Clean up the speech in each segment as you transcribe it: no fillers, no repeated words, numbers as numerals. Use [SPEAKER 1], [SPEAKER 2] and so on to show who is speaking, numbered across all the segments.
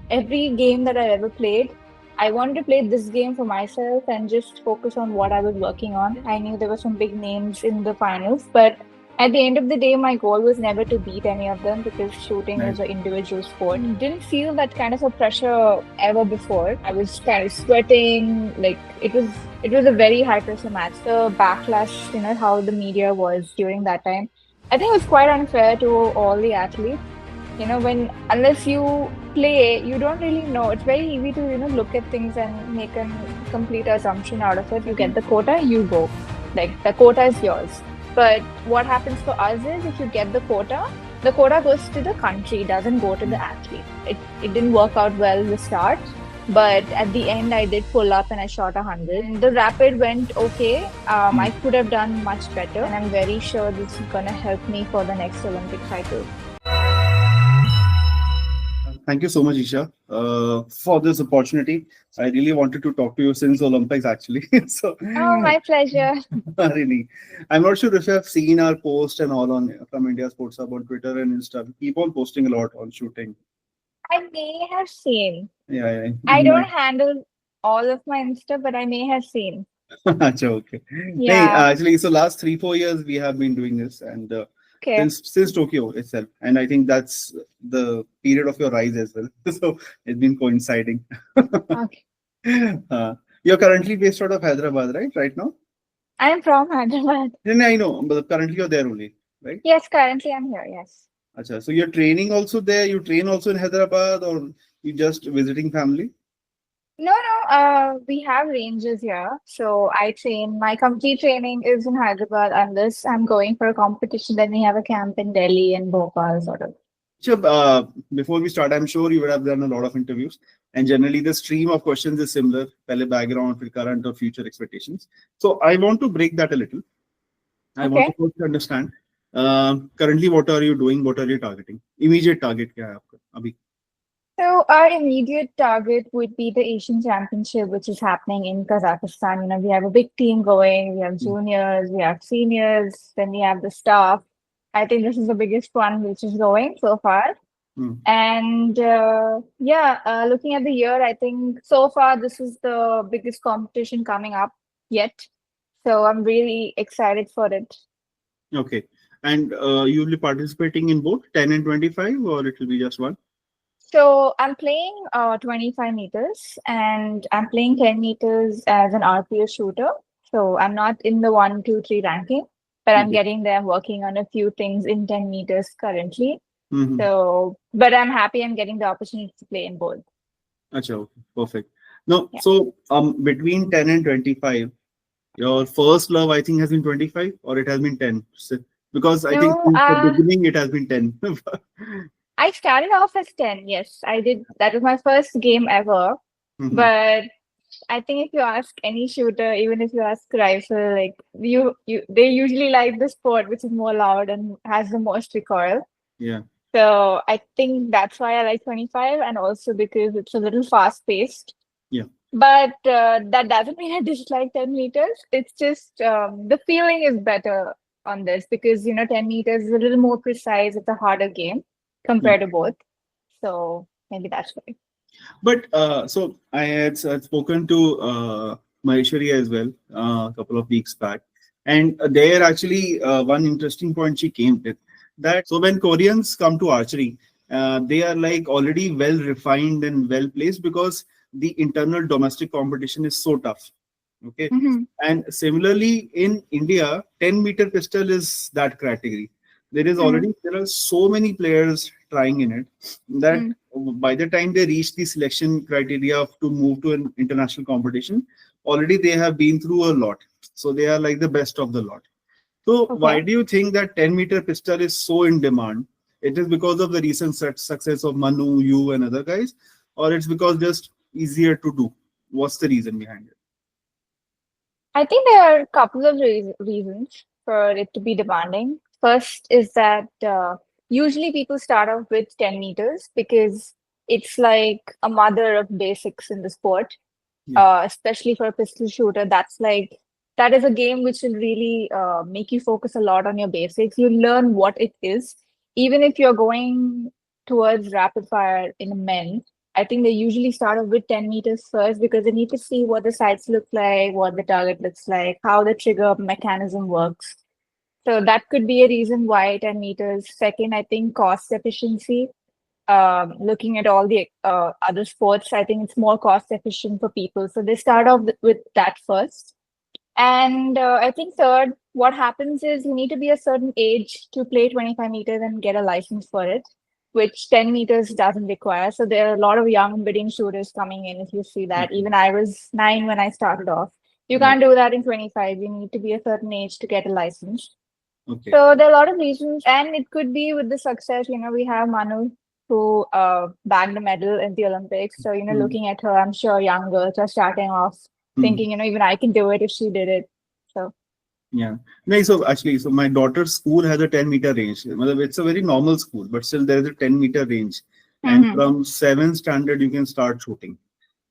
[SPEAKER 1] every game that I ever played, I wanted to play this game for myself and just focus on what I was working on. I knew there were some big names in the finals, but at the end of the day, my goal was never to beat any of them because shooting
[SPEAKER 2] Right.
[SPEAKER 1] is an individual sport. Didn't feel that kind of a pressure ever before. I was kind of sweating, like it was a very high pressure match. The backlash, how the media was during that time. I think it was quite unfair to all the athletes. When unless you play, you don't really know. It's very easy to, look at things and make a complete assumption out of it. You get the quota, you go. Like the quota is yours. But what happens for us is if you get the quota goes to the country, doesn't go to the athlete. It didn't work out well in the start, but at the end I did pull up and I shot 100. The rapid went okay. I could have done much better, and I'm very sure this is gonna help me for the next Olympic cycle.
[SPEAKER 2] Thank you so much, Isha, for this opportunity. I really wanted to talk to you since Olympics, actually. So,
[SPEAKER 1] Oh, my pleasure.
[SPEAKER 2] really, I'm not sure if you have seen our post and all on from India Sports Hub on Twitter and Insta. We keep on posting a lot on shooting.
[SPEAKER 1] I may have seen.
[SPEAKER 2] Yeah, yeah.
[SPEAKER 1] I
[SPEAKER 2] You
[SPEAKER 1] don't
[SPEAKER 2] might.
[SPEAKER 1] handle all of my Insta, but I may have seen.
[SPEAKER 2] Acha, okay. Hey,
[SPEAKER 1] Yeah.
[SPEAKER 2] actually, so last 3 4 years we have been doing this, and
[SPEAKER 1] Okay.
[SPEAKER 2] since Tokyo itself, and I think that's the period of your rise as well. So it's been coinciding.
[SPEAKER 1] Okay.
[SPEAKER 2] You're currently based out of Hyderabad, right? Right now?
[SPEAKER 1] I'm from Hyderabad.
[SPEAKER 2] Then I know, but currently you're there only, right?
[SPEAKER 1] Yes, currently I'm here. Yes.
[SPEAKER 2] Acha, so you're training also there. You train also in Hyderabad, or you just visiting family?
[SPEAKER 1] No, no. We have ranges here. So I train. My complete training is in Hyderabad, unless I'm going for a competition. Then we have a camp in Delhi and Bhopal, sort of.
[SPEAKER 2] Sure. Before we start, I'm sure you would have done a lot of interviews, and generally the stream of questions is similar: पहले background, फिर current or future expectations. So I want to break that a little. I want to
[SPEAKER 1] Okay.
[SPEAKER 2] first understand currently what are you doing, what are you targeting? Immediate target क्या है आपका अभी?
[SPEAKER 1] So our immediate target would be the Asian Championship, which is happening in Kazakhstan. We have a big team going. We have juniors, we have seniors, then we have the staff. I think this is the biggest one which is going so far.
[SPEAKER 2] Hmm.
[SPEAKER 1] And yeah, looking at the year, I think so far this is the biggest competition coming up yet. So I'm really excited for it.
[SPEAKER 2] Okay. And you will be participating in both 10 and 25, or it will be just one?
[SPEAKER 1] So I'm playing 25 meters and I'm playing 10 meters as an RPO shooter. So I'm not in the 1, 2, 3 ranking, but I'm
[SPEAKER 2] Okay.
[SPEAKER 1] getting there, working on a few things in 10 meters currently.
[SPEAKER 2] Mm-hmm.
[SPEAKER 1] So, but I'm happy I'm getting the opportunity to play in both.
[SPEAKER 2] Acha, okay. Perfect. Now,
[SPEAKER 1] Yeah.
[SPEAKER 2] so between 10 and 25, your first love, I think, has been 25 or it has been 10. So, because I think
[SPEAKER 1] No,
[SPEAKER 2] since the beginning it has been 10.
[SPEAKER 1] I started off as 10. Yes, I did. That was my first game ever.
[SPEAKER 2] Mhm.
[SPEAKER 1] But I think if you ask any shooter, even if you ask rifle, like they usually like the sport which is more loud and has the most recoil.
[SPEAKER 2] Yeah.
[SPEAKER 1] So I think that's why I like 25, and also because it's a little fast paced.
[SPEAKER 2] Yeah.
[SPEAKER 1] But that doesn't mean I dislike 10 meters. It's just the feeling is better on this because 10 meters is a little more precise. It's a harder game
[SPEAKER 2] Yeah.
[SPEAKER 1] compared to both. So maybe that's why.
[SPEAKER 2] But so I had spoken to Maheshwari as well a couple of weeks back. And there actually one interesting point she came with that. So when Koreans come to archery, they are like already well refined and well placed because the internal domestic competition is so tough. Okay.
[SPEAKER 1] Hmm.
[SPEAKER 2] And similarly in India, 10-meter pistol is that category.
[SPEAKER 1] Hmm.
[SPEAKER 2] There are so many players trying in it that
[SPEAKER 1] Hmm.
[SPEAKER 2] by the time they reach the selection criteria to move to an international competition, already they have been through a lot. So they are like the best of the lot. So why
[SPEAKER 1] Okay.
[SPEAKER 2] do you think that 10-meter pistol is so in demand? It is because of the recent success of Manu, you, and other guys, or it's because just easier to do? What's the reason behind it?
[SPEAKER 1] I think there are a couple of reasons for it to be demanding. First is that usually people start off with 10 meters because it's like a mother of basics in the sport,
[SPEAKER 2] Yeah.
[SPEAKER 1] especially for a pistol shooter. That is a game which will really make you focus a lot on your basics. You learn what it is, even if you're going towards rapid fire in men. I think they usually start off with 10 meters first because they need to see what the sights look like, what the target looks like, how the trigger mechanism works. So that could be a reason why 10 meters. Second, I think cost efficiency. Looking at all the other sports, I think it's more cost efficient for people. So they start off with that first. And I think third, what happens is you need to be a certain age to play 25 meters and get a license for it, which 10 meters doesn't require. So there are a lot of young budding shooters coming in. If you see that,
[SPEAKER 2] Okay.
[SPEAKER 1] even I was 9 when I started off. You
[SPEAKER 2] Right.
[SPEAKER 1] can't do that in 25. You need to be a certain age to get a license.
[SPEAKER 2] Okay.
[SPEAKER 1] So there are a lot of reasons, and it could be with the success. We have Manu who bagged a medal in the Olympics. So
[SPEAKER 2] Hmm.
[SPEAKER 1] looking at her, I'm sure young girls are starting off
[SPEAKER 2] Hmm.
[SPEAKER 1] thinking, even I can do it if she did it. So
[SPEAKER 2] Yeah. No, so actually, so my daughter's school has a 10-meter range. Matlab, it's a very normal school, but still there is a 10-meter range. And
[SPEAKER 1] hmm
[SPEAKER 2] from seventh standard, you can start shooting.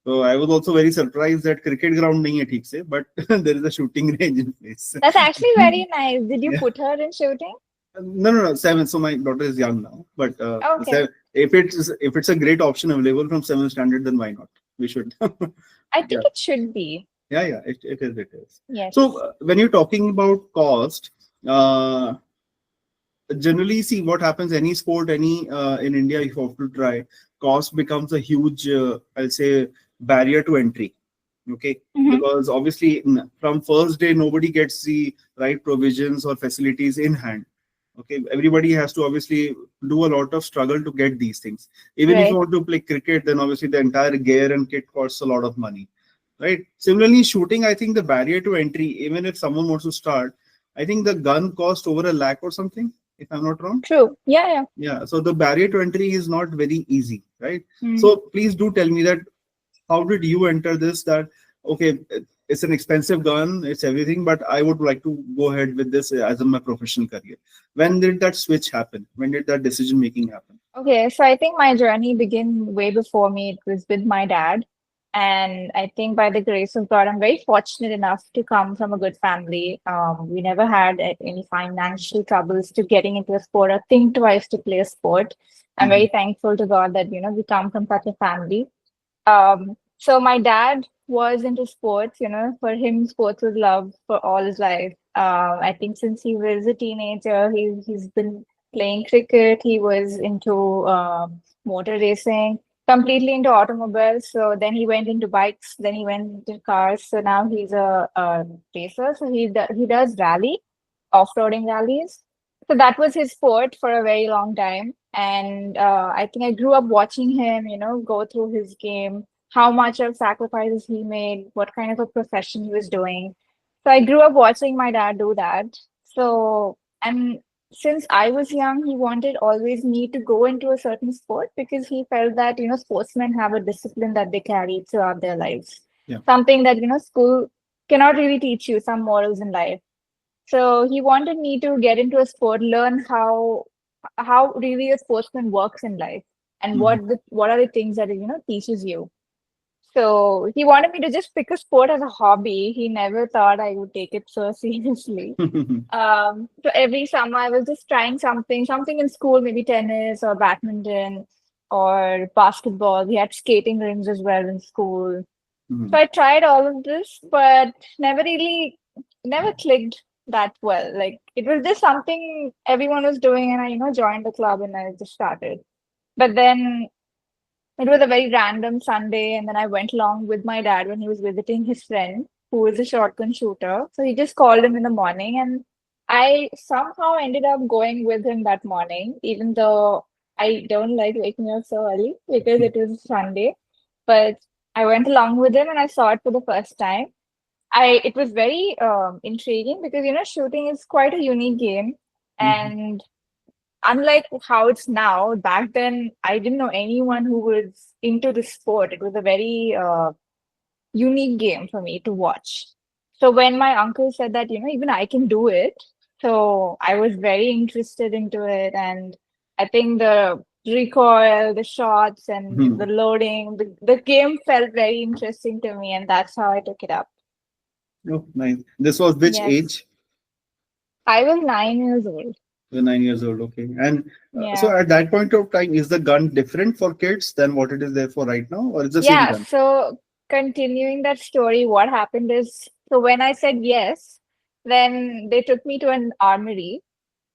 [SPEAKER 2] So I was also very surprised that cricket ground nahi hai theek se, but there is a shooting range in place.
[SPEAKER 1] that's actually very nice. Did you
[SPEAKER 2] Yeah.
[SPEAKER 1] put her in shooting?
[SPEAKER 2] No, no, no. Seven. So my daughter is young now, but
[SPEAKER 1] Okay.
[SPEAKER 2] if it's a great option available from seventh standard, then why not? We should.
[SPEAKER 1] I
[SPEAKER 2] Yeah.
[SPEAKER 1] think it should be.
[SPEAKER 2] Yeah, yeah. It is. It is. So
[SPEAKER 1] Yes.
[SPEAKER 2] when you're talking about cost, uh, generally see what happens. Any sport, any in India, if you have to try, cost becomes a huge, I'll say, barrier to entry. Okay,
[SPEAKER 1] hmm
[SPEAKER 2] because obviously from first day nobody gets the right provisions or facilities in hand. Okay, everybody has to obviously do a lot of struggle to get these things. Even if you
[SPEAKER 1] Right.
[SPEAKER 2] want to play cricket, then obviously the entire gear and kit costs a lot of money, right? Similarly, shooting, I think the barrier to entry, even if someone wants to start, I think the gun cost over 1 lakh or something, if I'm not wrong.
[SPEAKER 1] True. Yeah, yeah.
[SPEAKER 2] Yeah, so the barrier to entry is not very easy, right?
[SPEAKER 1] Mm.
[SPEAKER 2] So please do tell me that how did you enter this? That okay, it's an expensive gun, it's everything, but I would like to go ahead with this as my professional career. When did that switch happen? When did that decision making happen?
[SPEAKER 1] Okay, so I think my journey began way before me. It was with my dad. And I think by the grace of God, I'm very fortunate enough to come from a good family. We never had any financial troubles to getting into a sport or think twice to play a sport. I'm very
[SPEAKER 2] Mhm.
[SPEAKER 1] thankful to God that, we come from such a family. So my dad was into sports, for him, sports was love for all his life. I think since he was a teenager, he's been playing cricket. He was into motor racing, completely into automobiles. So then he went into bikes. Then he went into cars. So now he's a racer. So he does rally, off-roading rallies. So that was his sport for a very long time. And I think I grew up watching him, go through his game, how much of sacrifices he made, what kind of a profession he was doing. So I grew up watching my dad do that. So, and since I was young, he wanted always me to go into a certain sport because he felt that, sportsmen have a discipline that they carry throughout their lives.
[SPEAKER 2] Yeah.
[SPEAKER 1] Something that, school cannot really teach you, some morals in life. So he wanted me to get into a sport, learn how really a sportsman works in life and
[SPEAKER 2] Mhm.
[SPEAKER 1] what are the things that teaches you. So he wanted me to just pick a sport as a hobby. He never thought I would take it so seriously. So every summer I was just trying something in school, maybe tennis or badminton or basketball. We had skating rinks as well in school. So
[SPEAKER 2] Mhm.
[SPEAKER 1] I tried all of this, but never clicked that well. Like it was just something everyone was doing, and I, joined the club and I just started. But then it was a very random Sunday, and then I went along with my dad when he was visiting his friend who is a shotgun shooter. So he just called him in the morning, and I somehow ended up going with him that morning, even though I don't like waking up so early because it was Sunday. But I went along with him and I saw it for the first time. It was very intriguing because shooting is quite a unique game,
[SPEAKER 2] Mhm.
[SPEAKER 1] and unlike how it's now, back then I didn't know anyone who was into the sport. It was a very unique game for me to watch. So when my uncle said that, even I can do it, so I was very interested into it. And I think the recoil, the shots, and the
[SPEAKER 2] Mhm.
[SPEAKER 1] loading, the game felt very interesting to me, and that's how I took it up.
[SPEAKER 2] Oh, nice. This was which
[SPEAKER 1] Yes.
[SPEAKER 2] age?
[SPEAKER 1] I was 9 years old.
[SPEAKER 2] You're 9 years old, okay. And so
[SPEAKER 1] Yeah.
[SPEAKER 2] at that point of time, is the gun different for kids than what it is there for right now, or it's the same
[SPEAKER 1] Yeah,
[SPEAKER 2] gun?
[SPEAKER 1] so continuing that story, what happened is, so when I said yes, then they took me to an armory.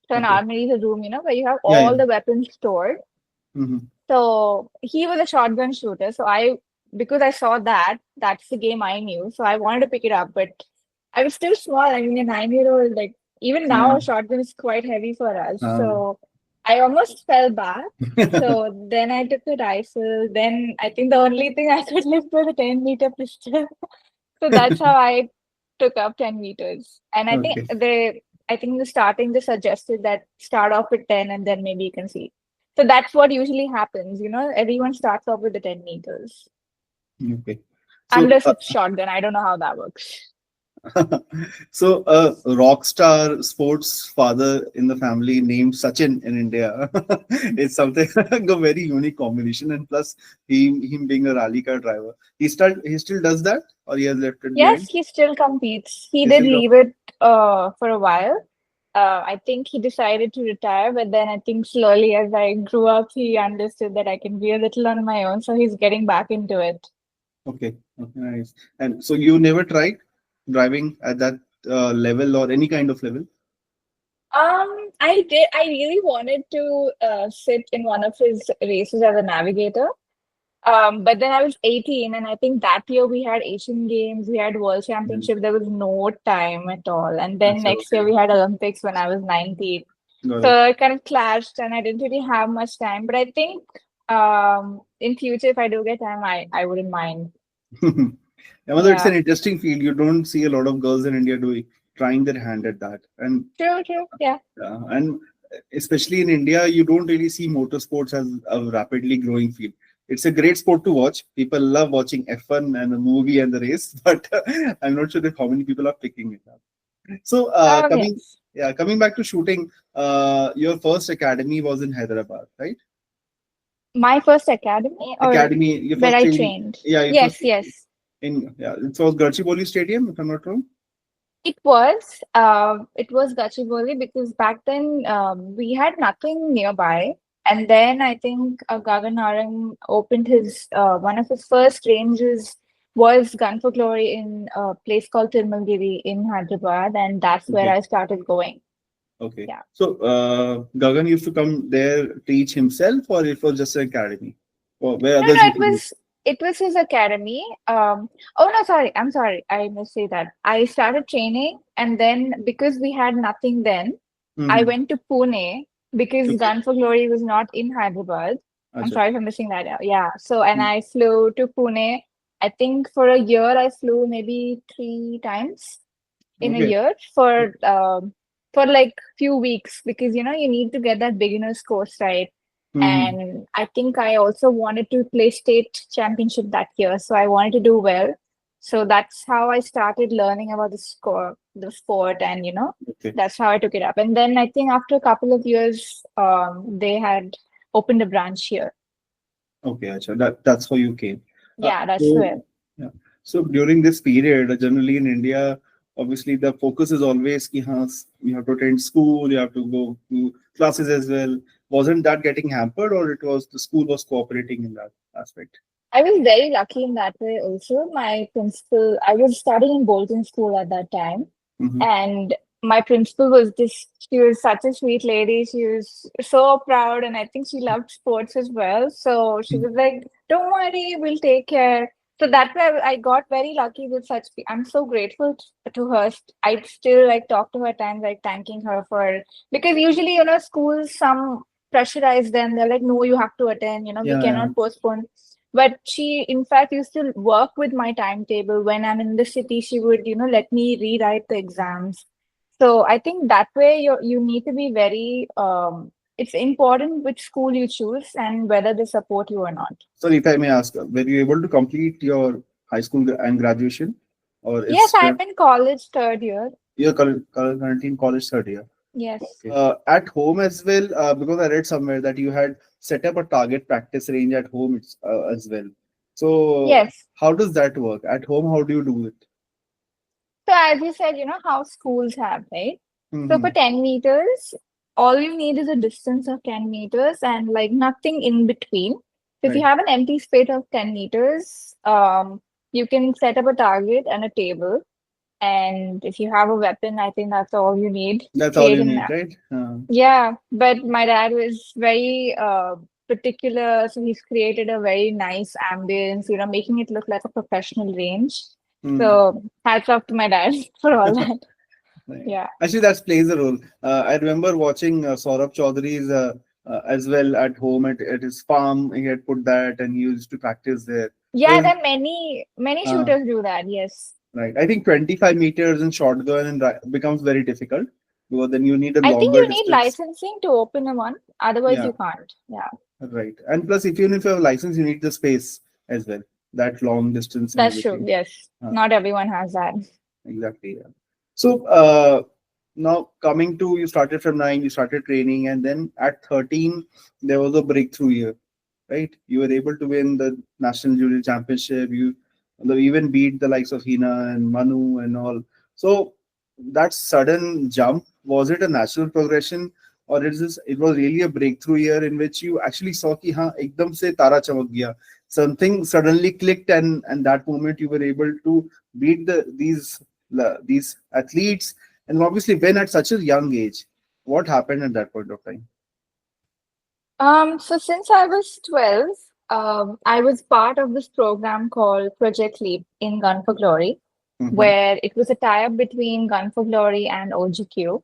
[SPEAKER 1] So an
[SPEAKER 2] Okay.
[SPEAKER 1] armory is a room, where you have
[SPEAKER 2] Yeah,
[SPEAKER 1] all
[SPEAKER 2] yeah.
[SPEAKER 1] the weapons stored.
[SPEAKER 2] Hmm.
[SPEAKER 1] So he was a shotgun shooter. So because I saw that, that's the game I knew. So I wanted to pick it up, but I was still small. I mean, a 9-year-old, like even
[SPEAKER 2] Yeah.
[SPEAKER 1] now, a shotgun is quite heavy for us.
[SPEAKER 2] Uh,
[SPEAKER 1] So I almost fell back. So then I took the rifle. Then I think the only thing I could lift was a 10-meter pistol. So that's how I took up 10 meters. And
[SPEAKER 2] okay.
[SPEAKER 1] I think in the starting they suggested that start off with 10 and then maybe you can see. So that's what usually happens, everyone starts off with the 10 meters.
[SPEAKER 2] Okay. So,
[SPEAKER 1] Unless it's shotgun. I don't know how that works.
[SPEAKER 2] so a rock star sports father in the family named Sachin in India is something a very unique combination. And plus, him being a rally car driver, he still does that, or he has left it
[SPEAKER 1] Yes,
[SPEAKER 2] behind.
[SPEAKER 1] he still competes. He
[SPEAKER 2] He
[SPEAKER 1] did
[SPEAKER 2] still
[SPEAKER 1] leave it for a while. I think he decided to retire, but then I think slowly as I grew up, he understood that I can be a little on my own. So he's getting back into it.
[SPEAKER 2] okay, okay, nice. And so you never tried driving at that level or any kind of level?
[SPEAKER 1] I did. I really wanted to sit in one of his races as a navigator. But then I was 18, and I think that year we had Asian Games, we had World
[SPEAKER 2] Mhm.
[SPEAKER 1] Championship. There was no time at all. And then
[SPEAKER 2] That's
[SPEAKER 1] next year
[SPEAKER 2] okay.
[SPEAKER 1] we had Olympics when I was 19.
[SPEAKER 2] Got it.
[SPEAKER 1] So it kind of clashed, and I didn't really have much time. But I think in future, if I do get time, I wouldn't mind.
[SPEAKER 2] Although it's an
[SPEAKER 1] Yeah.
[SPEAKER 2] interesting field, you don't see a lot of girls in India doing trying their hand at that,
[SPEAKER 1] True, true. Yeah.
[SPEAKER 2] and especially in India, you don't really see motorsports as a rapidly growing field. It's a great sport to watch. People love watching F1 and the movie and the race, but I'm not sure that how many people are picking it up. So
[SPEAKER 1] Yes.
[SPEAKER 2] coming back to shooting, your first academy was in Hyderabad, right?
[SPEAKER 1] My first academy or
[SPEAKER 2] Academy, your
[SPEAKER 1] where
[SPEAKER 2] first
[SPEAKER 1] I
[SPEAKER 2] training,
[SPEAKER 1] trained.
[SPEAKER 2] yeah, your first
[SPEAKER 1] Yes, yes.
[SPEAKER 2] in yeah, it was Garchiboli Stadium, if I'm not wrong.
[SPEAKER 1] It was Gachibowli because back then we had nothing nearby. And then I think Gagan Narang opened one of his first ranges was Gun for Glory in a place called Tirmalgiri in Hyderabad, and that's where
[SPEAKER 2] Okay.
[SPEAKER 1] I started going.
[SPEAKER 2] Okay.
[SPEAKER 1] Yeah.
[SPEAKER 2] So Gagan used to come there teach himself, or it was just an academy, or where
[SPEAKER 1] No,
[SPEAKER 2] others
[SPEAKER 1] no,
[SPEAKER 2] used
[SPEAKER 1] it
[SPEAKER 2] to do.
[SPEAKER 1] was his academy. Oh no, sorry, I'm sorry, I must say that. I started training, and then because we had nothing then, I
[SPEAKER 2] Mm-hmm.
[SPEAKER 1] went to Pune because
[SPEAKER 2] Okay.
[SPEAKER 1] Gun for Glory was not in Hyderabad. I'm
[SPEAKER 2] Acha.
[SPEAKER 1] sorry for missing that out. Yeah. So, and
[SPEAKER 2] Mm.
[SPEAKER 1] I flew to Pune. I think for a year I flew maybe 3 times in a
[SPEAKER 2] Okay.
[SPEAKER 1] year for like few weeks because you need to get that beginner's course right.
[SPEAKER 2] Mm-hmm.
[SPEAKER 1] And I think I also wanted to play state championship that year, so I wanted to do well. So that's how I started learning about the sport, and
[SPEAKER 2] Okay.
[SPEAKER 1] that's how I took it up. And then I think after a couple of years, they had opened a branch here.
[SPEAKER 2] Okay. Acha. That's how you came.
[SPEAKER 1] Yeah, that's
[SPEAKER 2] So
[SPEAKER 1] where.
[SPEAKER 2] yeah. So during this period, generally in India, obviously the focus is always ki, haan, you have to attend school, you have to go to classes as well. Wasn't that getting hampered, or it was the school was cooperating in that aspect?
[SPEAKER 1] I was very lucky in that way also. My principal, I was studying in Bolton School at that time,
[SPEAKER 2] Mm-hmm.
[SPEAKER 1] and my principal she was such a sweet lady. She was so proud, and I think she loved sports as well. So she was like, "Don't worry, we'll take care." So that way, I got very lucky with I'm so grateful to her. I still like talk to her at times, like thanking her for because usually, schools some pressurize them. They're like, "No, you have to attend. We
[SPEAKER 2] Yeah, yeah.
[SPEAKER 1] cannot postpone." But she, in fact, used to work with my timetable. When I'm in the city, she would, let me rewrite the exams. So I think that way you need to be very it's important which school you choose and whether they support you or not.
[SPEAKER 2] So if I may ask, were you able to complete your high school and graduation, or
[SPEAKER 1] Yes,
[SPEAKER 2] it's
[SPEAKER 1] I'm in college third year.
[SPEAKER 2] you're currently in college third year?
[SPEAKER 1] Yes.
[SPEAKER 2] Okay. At home as well, because I read somewhere that you had set up a target practice range at home as well. So
[SPEAKER 1] Yes.
[SPEAKER 2] how does that work? At home, how do you do it?
[SPEAKER 1] So as you said, how schools have, right? So for
[SPEAKER 2] Mm-hmm.
[SPEAKER 1] 10 meters, all you need is a distance of 10 meters and like nothing in between. So if you
[SPEAKER 2] Right.
[SPEAKER 1] have an empty space of 10 meters, you can set up a target and a table. And if you have a weapon, I think that's all you need.
[SPEAKER 2] That's all
[SPEAKER 1] Create
[SPEAKER 2] you
[SPEAKER 1] an
[SPEAKER 2] need, right?
[SPEAKER 1] Yeah, but my dad was very particular, so he's created a very nice ambience, making it look like a professional range.
[SPEAKER 2] Hmm.
[SPEAKER 1] So hats off to my dad for all that.
[SPEAKER 2] Right.
[SPEAKER 1] Yeah.
[SPEAKER 2] Actually, that plays a role. I remember watching Saurabh Chaudhary's as well at home at his farm. He had put that and he used to practice there.
[SPEAKER 1] Yeah,
[SPEAKER 2] So,
[SPEAKER 1] then many
[SPEAKER 2] uh,
[SPEAKER 1] shooters do that, yes.
[SPEAKER 2] right. I think 25 meters in shotgun and becomes very difficult because then you need a
[SPEAKER 1] I think
[SPEAKER 2] longer
[SPEAKER 1] you need
[SPEAKER 2] distance.
[SPEAKER 1] licensing to open a one, otherwise
[SPEAKER 2] Yeah,
[SPEAKER 1] you can't. Yeah,
[SPEAKER 2] right. And plus, if even if you have a license, you need the space as well, that long distance and
[SPEAKER 1] that's true.
[SPEAKER 2] everything.
[SPEAKER 1] Yes.
[SPEAKER 2] Uh,
[SPEAKER 1] Not everyone has that.
[SPEAKER 2] exactly. Yeah. So, now coming to you started from 9, you started training, and then at 13, there was a breakthrough year, right? You were able to win the National Junior Championship. You even beat the likes of Hina and Manu and all. So, that sudden jump, was it a natural progression? Or it was really a breakthrough year in which you actually saw कि हाँ एकदम से तारा चमक गया, something suddenly clicked, and that moment you were able to beat these athletes and obviously win at such a young age. What happened at that point of time?
[SPEAKER 1] So since I was 12, I was part of this program called Project Leap in Gun for Glory,
[SPEAKER 2] Hmm.
[SPEAKER 1] where it was a tie-up between Gun for Glory and OGQ,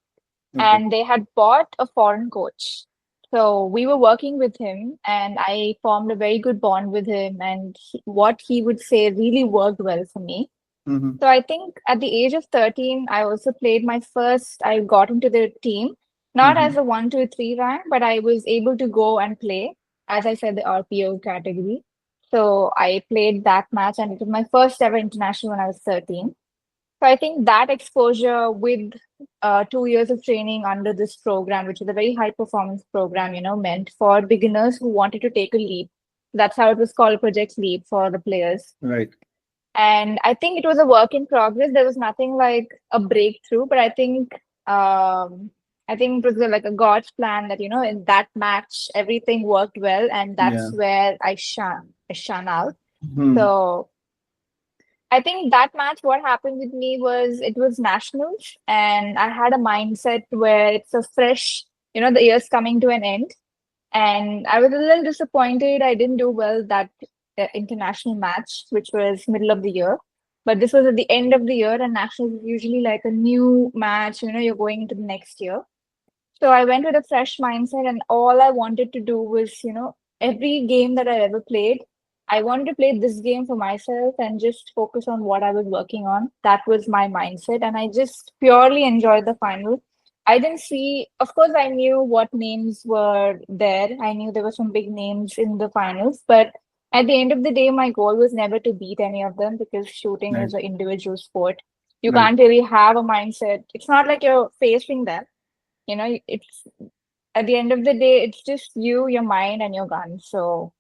[SPEAKER 2] Okay.
[SPEAKER 1] and they had bought a foreign coach. So we were working with him, and I formed a very good bond with him, and what he would say really worked well for me.
[SPEAKER 2] Hmm.
[SPEAKER 1] So I think at the age of 13, I also played my first, I got into the team, not as
[SPEAKER 2] Hmm.
[SPEAKER 1] a 1, 2, 3 rank, but I was able to go and play, as I said, the RPO category. So I played that match, and it was my first ever international when I was 13. So I think that exposure with 2 years of training under this program, which is a very high performance program, meant for beginners who wanted to take a leap. That's how it was called Project Leap for the players.
[SPEAKER 2] Right.
[SPEAKER 1] And I think it was a work in progress. There was nothing like a breakthrough, but I think it was like a God's plan that, in that match everything worked well, and
[SPEAKER 2] Yeah.
[SPEAKER 1] that's where I shone out.
[SPEAKER 2] Hmm.
[SPEAKER 1] So I think that match, what happened with me was it was nationals, and I had a mindset where it's a fresh, the year's coming to an end. And I was a little disappointed. I didn't do well that international match, which was middle of the year. But this was at the end of the year, and nationals is usually like a new match, you're going into the next year. So I went with a fresh mindset, and all I wanted to do was, every game that I ever played, I wanted to play this game for myself and just focus on what I was working on. That was my mindset, and I just purely enjoyed the final. I didn't see, of course, I knew what names were there. I knew there were some big names in the finals, but at the end of the day, my goal was never to beat any of them because shooting
[SPEAKER 2] Right.
[SPEAKER 1] is an individual sport. You
[SPEAKER 2] Right.
[SPEAKER 1] can't really have a mindset. It's not like you're facing them, it's at the end of the day, it's just you, your mind, and your gun. So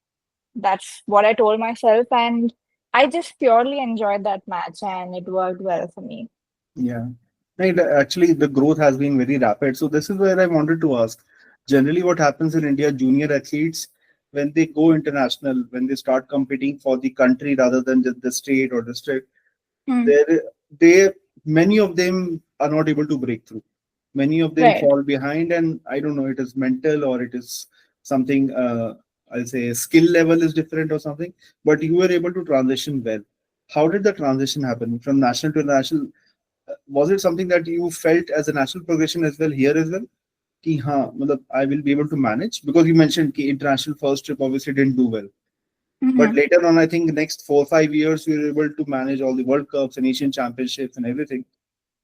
[SPEAKER 1] that's what I told myself, and I just purely enjoyed that match, and it worked well for me.
[SPEAKER 2] Yeah. Right. Actually, the growth has been very rapid. So this is where I wanted to ask. Generally, what happens in India, junior athletes, when they go international, when they start competing for the country rather than just the state or district,
[SPEAKER 1] Hmm.
[SPEAKER 2] there they many of them are not able to break through. Many of them
[SPEAKER 1] Right.
[SPEAKER 2] fall behind, and I don't know, it is mental or it is something, I'll say skill level is different or something, but you were able to transition well. How did the transition happen from national to national? Was it something that you felt as a national progression as well here as well? कि हाँ मतलब I will be able to manage, because you mentioned कि international first trip obviously didn't do well, but
[SPEAKER 1] Hmm.
[SPEAKER 2] later on I think next 4 5 years we were able to manage all the World Cups and Asian Championships and everything.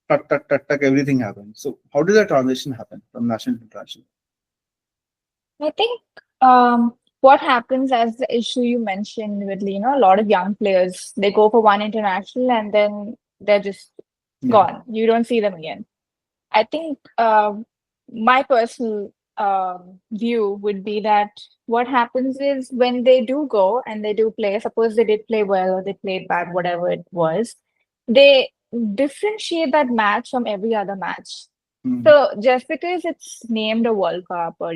[SPEAKER 2] Tuck tuck tuck tuck, everything happened. So how did that transition happen from national to international?
[SPEAKER 1] I think what happens as the issue you mentioned with, a lot of young players, they go for one international and then they're just
[SPEAKER 2] Yeah.
[SPEAKER 1] gone. You don't see them again. I think my personal view would be that what happens is when they do go and they do play, suppose they did play well or they played bad, whatever it was, they differentiate that match from every other match.
[SPEAKER 2] Mm,
[SPEAKER 1] So just because it's named a World Cup or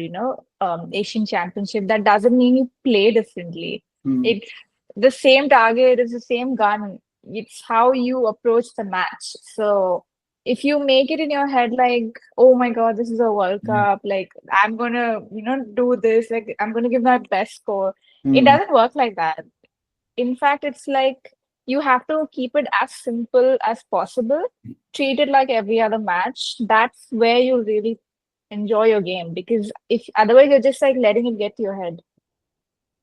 [SPEAKER 1] Asian Championship, that doesn't mean you play differently.
[SPEAKER 2] mm,
[SPEAKER 1] It's the same target, it's the same gun. It's how you approach the match. So if you make it in your head like, oh my God, this is a World
[SPEAKER 2] yeah.
[SPEAKER 1] Cup, like I'm gonna, do this, like I'm gonna give my best score. It
[SPEAKER 2] Mm,
[SPEAKER 1] doesn't work like that. In fact, it's like you have to keep it as simple as possible. Treat it like every other match. That's where you really enjoy your game because if otherwise you're just like letting it get to your head.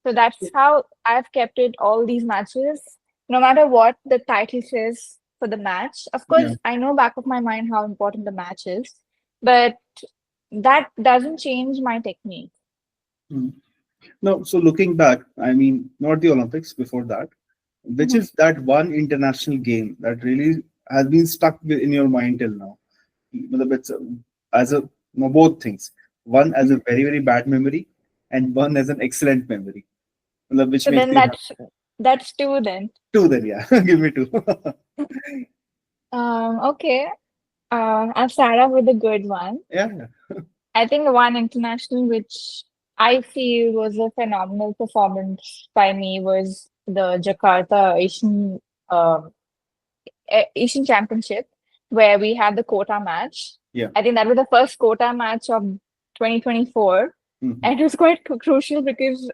[SPEAKER 1] So that's how I've kept it all these matches, no matter what the title says for the match. Of
[SPEAKER 2] yeah.
[SPEAKER 1] course, I know back of my mind how important the match is, but that doesn't change my technique.
[SPEAKER 2] Mm. No, so looking back, I mean, not the Olympics, before that, which
[SPEAKER 1] Mhm.
[SPEAKER 2] is that one international game that really has been stuck in your mind till now? मतलब it's as a no, both things. One as a very very bad memory, and one as an excellent memory. मतलब which
[SPEAKER 1] So
[SPEAKER 2] makes
[SPEAKER 1] then
[SPEAKER 2] you happy.
[SPEAKER 1] that's two then.
[SPEAKER 2] Two then, yeah. Give me two.
[SPEAKER 1] Okay. I'll start off with a good one.
[SPEAKER 2] Yeah, yeah.
[SPEAKER 1] I think the one international which I feel was a phenomenal performance by me was the Jakarta um, Asian Championship, where we had the quota match.
[SPEAKER 2] Yeah.
[SPEAKER 1] I think that was the first quota match of 2024.
[SPEAKER 2] Mhm.
[SPEAKER 1] And it was quite crucial because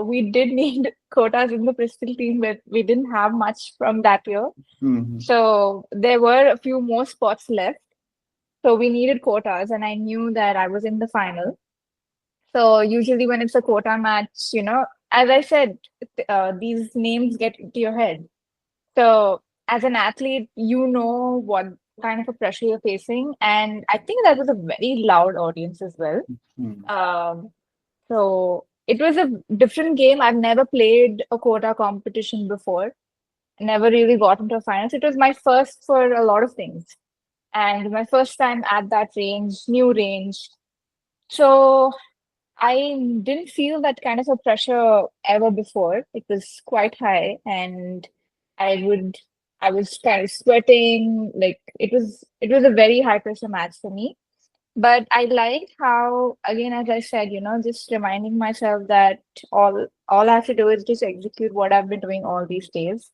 [SPEAKER 1] we did need quotas in the Bristol team, but we didn't have much from that year.
[SPEAKER 2] Mhm.
[SPEAKER 1] So there were a few more spots left. So we needed quotas, and I knew that I was in the final. So usually when it's a quota match, as I said, these names get into your head. So as an athlete, you know what kind of a pressure you're facing, and I think that was a very loud audience as well.
[SPEAKER 2] Mhm.
[SPEAKER 1] Um, so it was a different game. I've never played a quota competition before. Never really got into a finals. It was my first for a lot of things, and my first time at that range, new range. So I didn't feel that kind of a pressure ever before. It was quite high, and I would I was kind of sweating. Like it was a very high pressure match for me. But I liked how, again, as I said, just reminding myself that all I have to do is just execute what I've been doing all these days.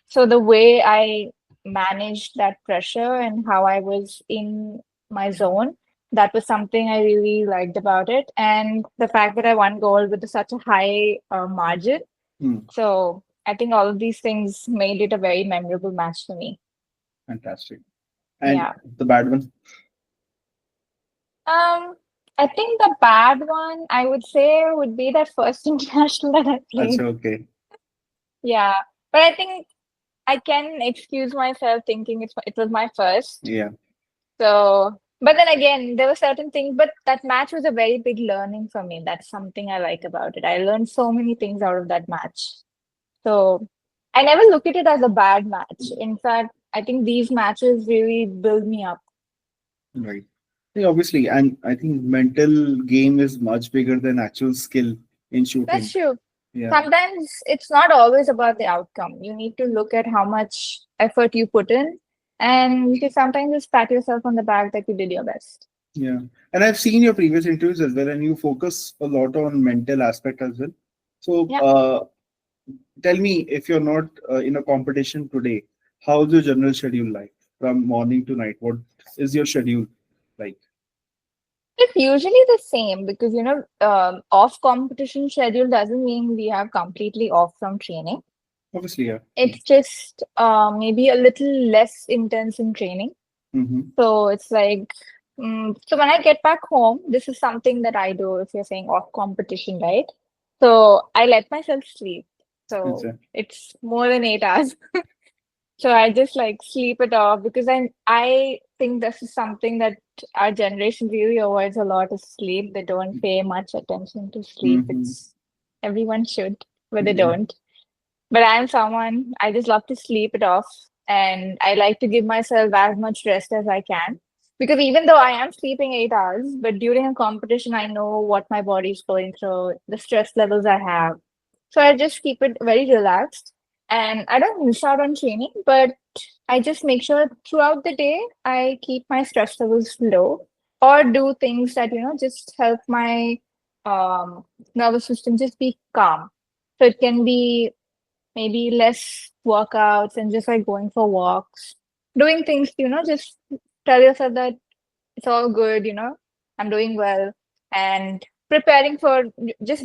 [SPEAKER 1] So the way I managed that pressure and how I was in my zone, that was something I really liked about it. And the fact that I won gold with such a high margin.
[SPEAKER 2] Mhm.
[SPEAKER 1] So I think all of these things made it a very memorable match for me.
[SPEAKER 2] Fantastic. And
[SPEAKER 1] Yeah.
[SPEAKER 2] the bad one?
[SPEAKER 1] Um, I think the bad one I would say would be that first international that I
[SPEAKER 2] That's
[SPEAKER 1] played.
[SPEAKER 2] okay.
[SPEAKER 1] Yeah. But I think I can excuse myself thinking it was my first.
[SPEAKER 2] Yeah.
[SPEAKER 1] So, but then again, there were certain things, but that match was a very big learning for me. That's something I like about it. I learned so many things out of that match. So, I never look at it as a bad match. In fact, I think these matches really build me up.
[SPEAKER 2] Right. Yeah, obviously, and I think mental game is much bigger than actual skill in
[SPEAKER 1] That's
[SPEAKER 2] shooting.
[SPEAKER 1] true.
[SPEAKER 2] Yeah.
[SPEAKER 1] Sometimes it's not always about the outcome. You need to look at how much effort you put in, and you can sometimes just pat yourself on the back that you did your best.
[SPEAKER 2] Yeah. And I've seen your previous interviews as well, and you focus a lot on mental aspect as well. So,
[SPEAKER 1] Yeah.
[SPEAKER 2] tell me, if you're not in a competition today, how's your general schedule like from morning to night? What is your schedule like?
[SPEAKER 1] It's usually the same because, off competition schedule doesn't mean we have completely off from training.
[SPEAKER 2] Obviously, yeah.
[SPEAKER 1] It's just maybe a little less intense in training.
[SPEAKER 2] Mm-hmm.
[SPEAKER 1] So it's like, so when I get back home, this is something that I do if you're saying off competition, right? So I let myself sleep.
[SPEAKER 2] That's
[SPEAKER 1] So
[SPEAKER 2] it.
[SPEAKER 1] it's more than 8 hours. So I just like sleep it off because I think this is something that our generation really avoids a lot is sleep. They don't pay much attention to sleep.
[SPEAKER 2] Mm-hmm.
[SPEAKER 1] It's everyone should, but they
[SPEAKER 2] Yeah.
[SPEAKER 1] don't. But I'm someone I just love to sleep it off and I like to give myself as much rest as I can. Because even though I am sleeping 8 hours, but during a competition I know what my body is going through, the stress levels I have. So I just keep it very relaxed and I don't miss out on training, but I just make sure throughout the day I keep my stress levels low. or do things that, just help my um, nervous system just be calm. So it can be maybe less workouts and just like going for walks, doing things, just tell yourself that it's all good, I'm doing well, and preparing for just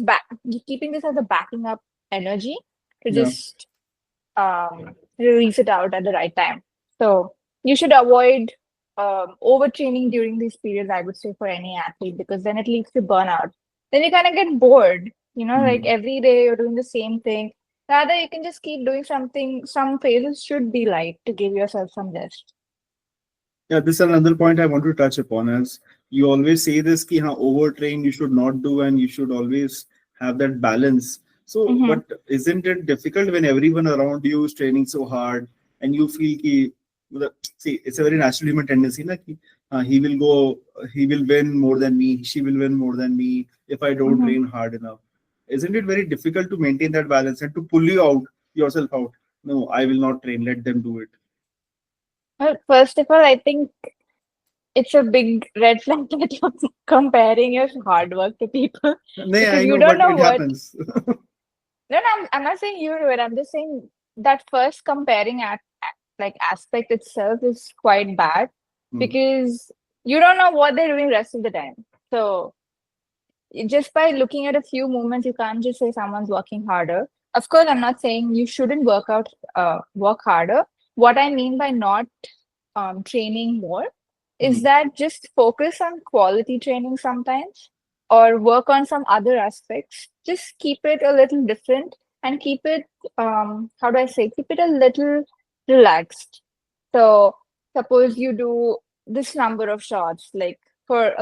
[SPEAKER 1] keeping this as a backing up energy to
[SPEAKER 2] Yeah.
[SPEAKER 1] just release it out at the right time. So you should avoid overtraining during these periods, I would say, for any athlete, because then it leads to burnout. Then you kind of get bored, like
[SPEAKER 2] Mhm.
[SPEAKER 1] every day you're doing the same thing. Rather, you can just keep doing something. Some phases should be light to give yourself some rest.
[SPEAKER 2] Yeah, this is another point I want to touch upon. As you always say this, ki, overtrain you should not do, and you should always have that balance. So,
[SPEAKER 1] Mm-hmm.
[SPEAKER 2] but isn't it difficult when everyone around you is training so hard and you feel ki, see, it's a very natural human tendency, na, ki, he will win more than me, she will win more than me if I don't
[SPEAKER 1] Mm-hmm.
[SPEAKER 2] train hard enough. Isn't it very difficult to maintain that balance and to pull yourself out? No, I will not train. Let them do it.
[SPEAKER 1] Well, first of all, I think it's a big red flag that you're comparing your hard work to people
[SPEAKER 2] No,
[SPEAKER 1] because
[SPEAKER 2] I
[SPEAKER 1] you
[SPEAKER 2] know,
[SPEAKER 1] don't
[SPEAKER 2] but
[SPEAKER 1] know
[SPEAKER 2] it
[SPEAKER 1] what.
[SPEAKER 2] happens.
[SPEAKER 1] No, I'm not saying you do it. I'm just saying that first comparing like aspect itself is quite bad
[SPEAKER 2] Hmm.
[SPEAKER 1] because you don't know what they're doing rest of the time. So just by looking at a few moments, you can't just say someone's working harder. Of course, I'm not saying you shouldn't work harder. What I mean by not training more is
[SPEAKER 2] Hmm.
[SPEAKER 1] that just focus on quality training sometimes or work on some other aspects. Just keep it a little different and keep it, how do I say, keep it a little relaxed. So suppose you do this number of shots, like for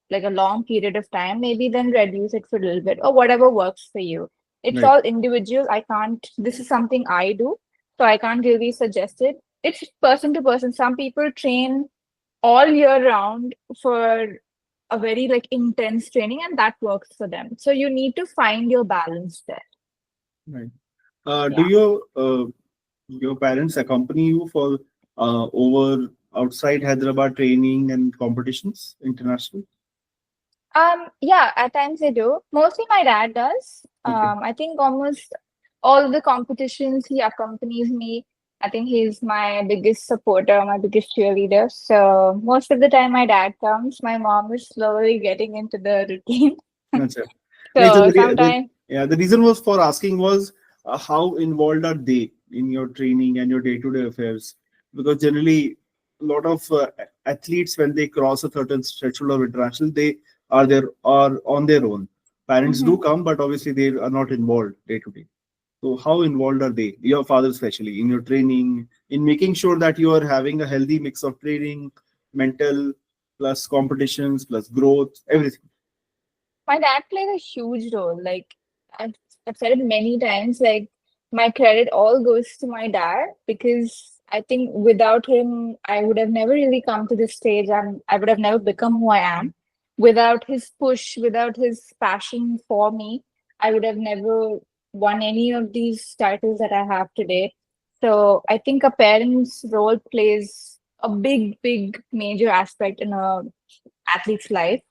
[SPEAKER 1] like a long period of time, maybe then reduce it for a little bit or whatever works for you. It's
[SPEAKER 2] Right.
[SPEAKER 1] all individual. I can't, this is something I do, so I can't really suggest it. It's person to person. Some people train all year round for a very like intense training and that works for them. So you need to find your balance there.
[SPEAKER 2] Right. Do
[SPEAKER 1] Yeah.
[SPEAKER 2] your parents accompany you for over outside Hyderabad training and competitions international?
[SPEAKER 1] Yeah, at times they do. Mostly my dad does.
[SPEAKER 2] Okay.
[SPEAKER 1] I think almost all the competitions he accompanies me. I think he's my biggest supporter, my biggest cheerleader. So most of the time my dad comes, my mom is slowly getting into the routine.
[SPEAKER 2] That's it. So
[SPEAKER 1] So sometimes,
[SPEAKER 2] yeah, the reason was for asking was how involved are they in your training and your day-to-day affairs? Because generally, a lot of athletes, when they cross a certain threshold of international, they are on their own. Parents do
[SPEAKER 1] mhm.
[SPEAKER 2] come, but obviously they are not involved day to day. So how involved are they, your father especially, in your training, in making sure that you are having a healthy mix of training, mental, plus competitions, plus growth, everything?
[SPEAKER 1] My dad plays a huge role. Like I've, I've said it many times, like my credit all goes to my dad because I think without him, I would have never really come to this stage. I would have never become who I am. Without his push, without his passion for me, I would have never won any of these titles that I have today. So I think a parent's role plays a big, big, major aspect in a athlete's life,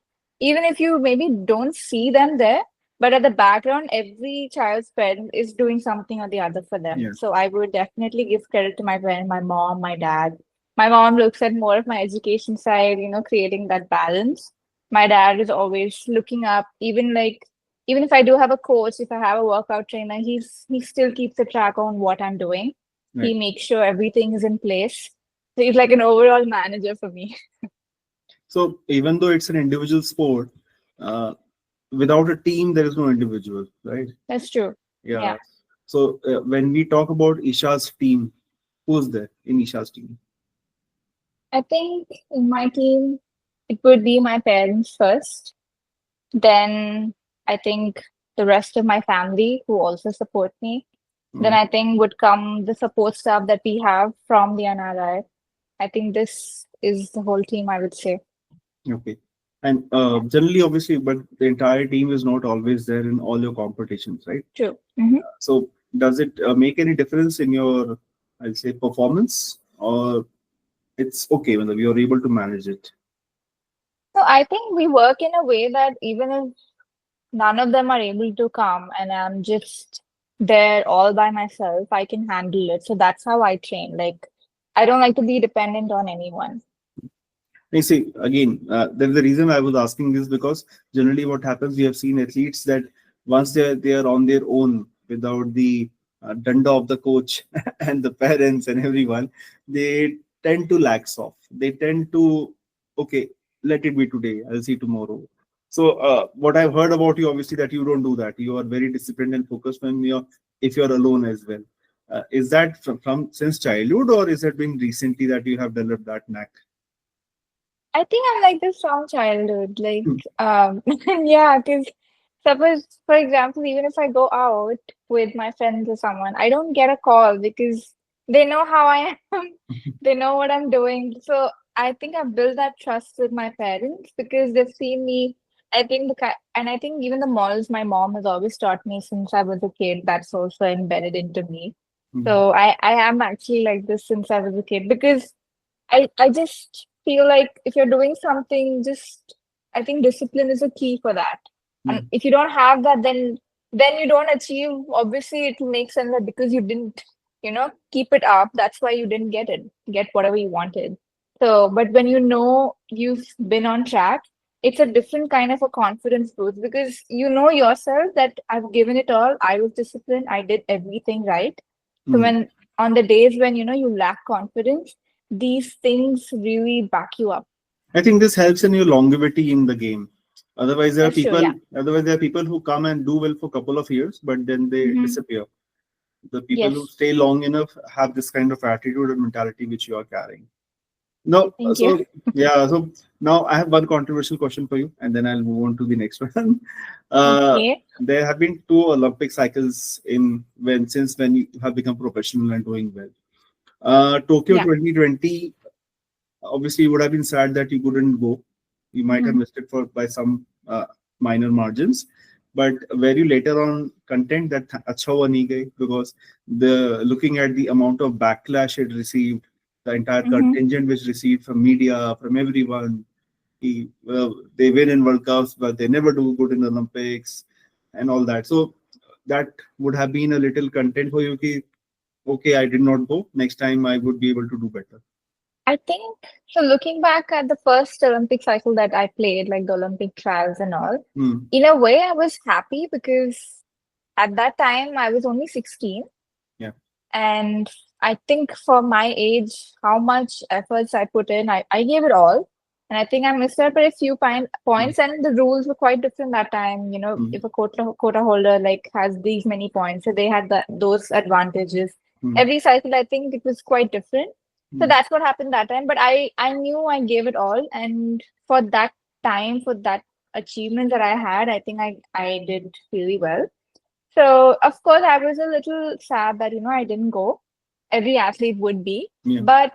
[SPEAKER 1] even if you maybe don't see them there, but at the background every child's parent is doing something or the other for them.
[SPEAKER 2] Yeah.
[SPEAKER 1] So I would definitely give credit to my parent, my mom, my dad. My mom looks at more of my education side, creating that balance. My dad is always looking up, even if I do have a coach, if I have a workout trainer, he still keeps a track on what I'm doing. He
[SPEAKER 2] Right.
[SPEAKER 1] makes sure everything is in place. So he's like an overall manager for me.
[SPEAKER 2] So even though it's an individual sport, uh, without a team, there is no individual, right?
[SPEAKER 1] That's true.
[SPEAKER 2] Yeah.
[SPEAKER 1] Yeah.
[SPEAKER 2] So when we talk about Isha's team, who's there in Isha's team?
[SPEAKER 1] I think in my team, it would be my parents first. Then I think the rest of my family who also support me. Then
[SPEAKER 2] Oh,
[SPEAKER 1] I think would come the support staff that we have from the NRI. I think this is the whole team, I would say.
[SPEAKER 2] okay. And
[SPEAKER 1] Yeah,
[SPEAKER 2] generally, obviously, but the entire team is not always there in all your competitions, right?
[SPEAKER 1] true. Hmm.
[SPEAKER 2] So does it make any difference in your, I'll say, performance, or it's okay when you're able to manage it?
[SPEAKER 1] So I think we work in a way that even if none of them are able to come and I'm just there all by myself, I can handle it. So that's how I train. Like, I don't like to be dependent on anyone.
[SPEAKER 2] I see, again, there's the reason I was asking this because generally what happens, we have seen athletes that once they are on their own without the danda of the coach and the parents and everyone, they tend to lax off. They tend to, okay, let it be today. I'll see tomorrow. So what I've heard about you, obviously, that you don't do that. You are very disciplined and focused when you're if you're alone as well. Is that from since childhood, or is it been recently that you have developed that knack?
[SPEAKER 1] I think I'm like this from childhood. Like,
[SPEAKER 2] Hmm.
[SPEAKER 1] yeah, because suppose, for example, even if I go out with my friends or someone, I don't get a call because they know how I am. They know what I'm doing. So I think I've built that trust with my parents because they've seen me. I think and I think even the morals my mom has always taught me since I was a kid, that's also embedded into me.
[SPEAKER 2] Hmm.
[SPEAKER 1] So I am actually like this since I was a kid because I just feel like if you're doing something, just I think discipline is a key for that. And
[SPEAKER 2] Hmm.
[SPEAKER 1] if you don't have that, then you don't achieve. Obviously, it will make sense that because you didn't, keep it up, that's why you didn't get whatever you wanted. So, but when you know you've been on track, it's a different kind of a confidence boost because you know yourself that I've given it all. I was disciplined. I did everything right. So
[SPEAKER 2] Hmm.
[SPEAKER 1] when on the days when you lack confidence, these things really back you up.
[SPEAKER 2] I think this helps in your longevity in the game. Otherwise, there are
[SPEAKER 1] That's true,
[SPEAKER 2] people.
[SPEAKER 1] yeah.
[SPEAKER 2] Otherwise, there are people who come and do well for a couple of years, but then they
[SPEAKER 1] Hmm.
[SPEAKER 2] disappear. The people who
[SPEAKER 1] Yes.
[SPEAKER 2] stay long enough have this kind of attitude and mentality which you are carrying. No,
[SPEAKER 1] Thank you.
[SPEAKER 2] so yeah. So now I have one controversial question for you, and then I'll move on to the next one. Uh,
[SPEAKER 1] Okay.
[SPEAKER 2] there have been two Olympic cycles in when you have become professional and doing well. Tokyo
[SPEAKER 1] Yeah.
[SPEAKER 2] 2020, obviously you would have been sad that you couldn't go. You might have
[SPEAKER 1] Hmm.
[SPEAKER 2] missed it for by some minor margins, but very later on content that acha hua nahi gayi because the looking at the amount of backlash it received, the entire
[SPEAKER 1] Hmm.
[SPEAKER 2] contingent which received from media, from everyone. They win in World Cups, but they never do good in Olympics and all that. So that would have been a little content for you. Ki, okay, I did not go. Next time I would be able to do better.
[SPEAKER 1] I think so. Looking back at the first Olympic cycle that I played, like the Olympic trials and all,
[SPEAKER 2] Hmm.
[SPEAKER 1] in a way, I was happy because at that time I was only 16.
[SPEAKER 2] Yeah.
[SPEAKER 1] And I think for my age, how much efforts I put in, I gave it all. And I think I missed out by a few
[SPEAKER 2] Hmm.
[SPEAKER 1] points, and the rules were quite different that time.
[SPEAKER 2] Hmm.
[SPEAKER 1] If a quota holder like has these many points, so they had those advantages.
[SPEAKER 2] Hmm.
[SPEAKER 1] Every cycle, I think it was quite different. So
[SPEAKER 2] Hmm.
[SPEAKER 1] that's what happened that time. But I knew I gave it all, and for that time, for that achievement that I had, I think I did really well. So, of course, I was a little sad that, I didn't go. Every athlete would be.
[SPEAKER 2] Yeah.
[SPEAKER 1] But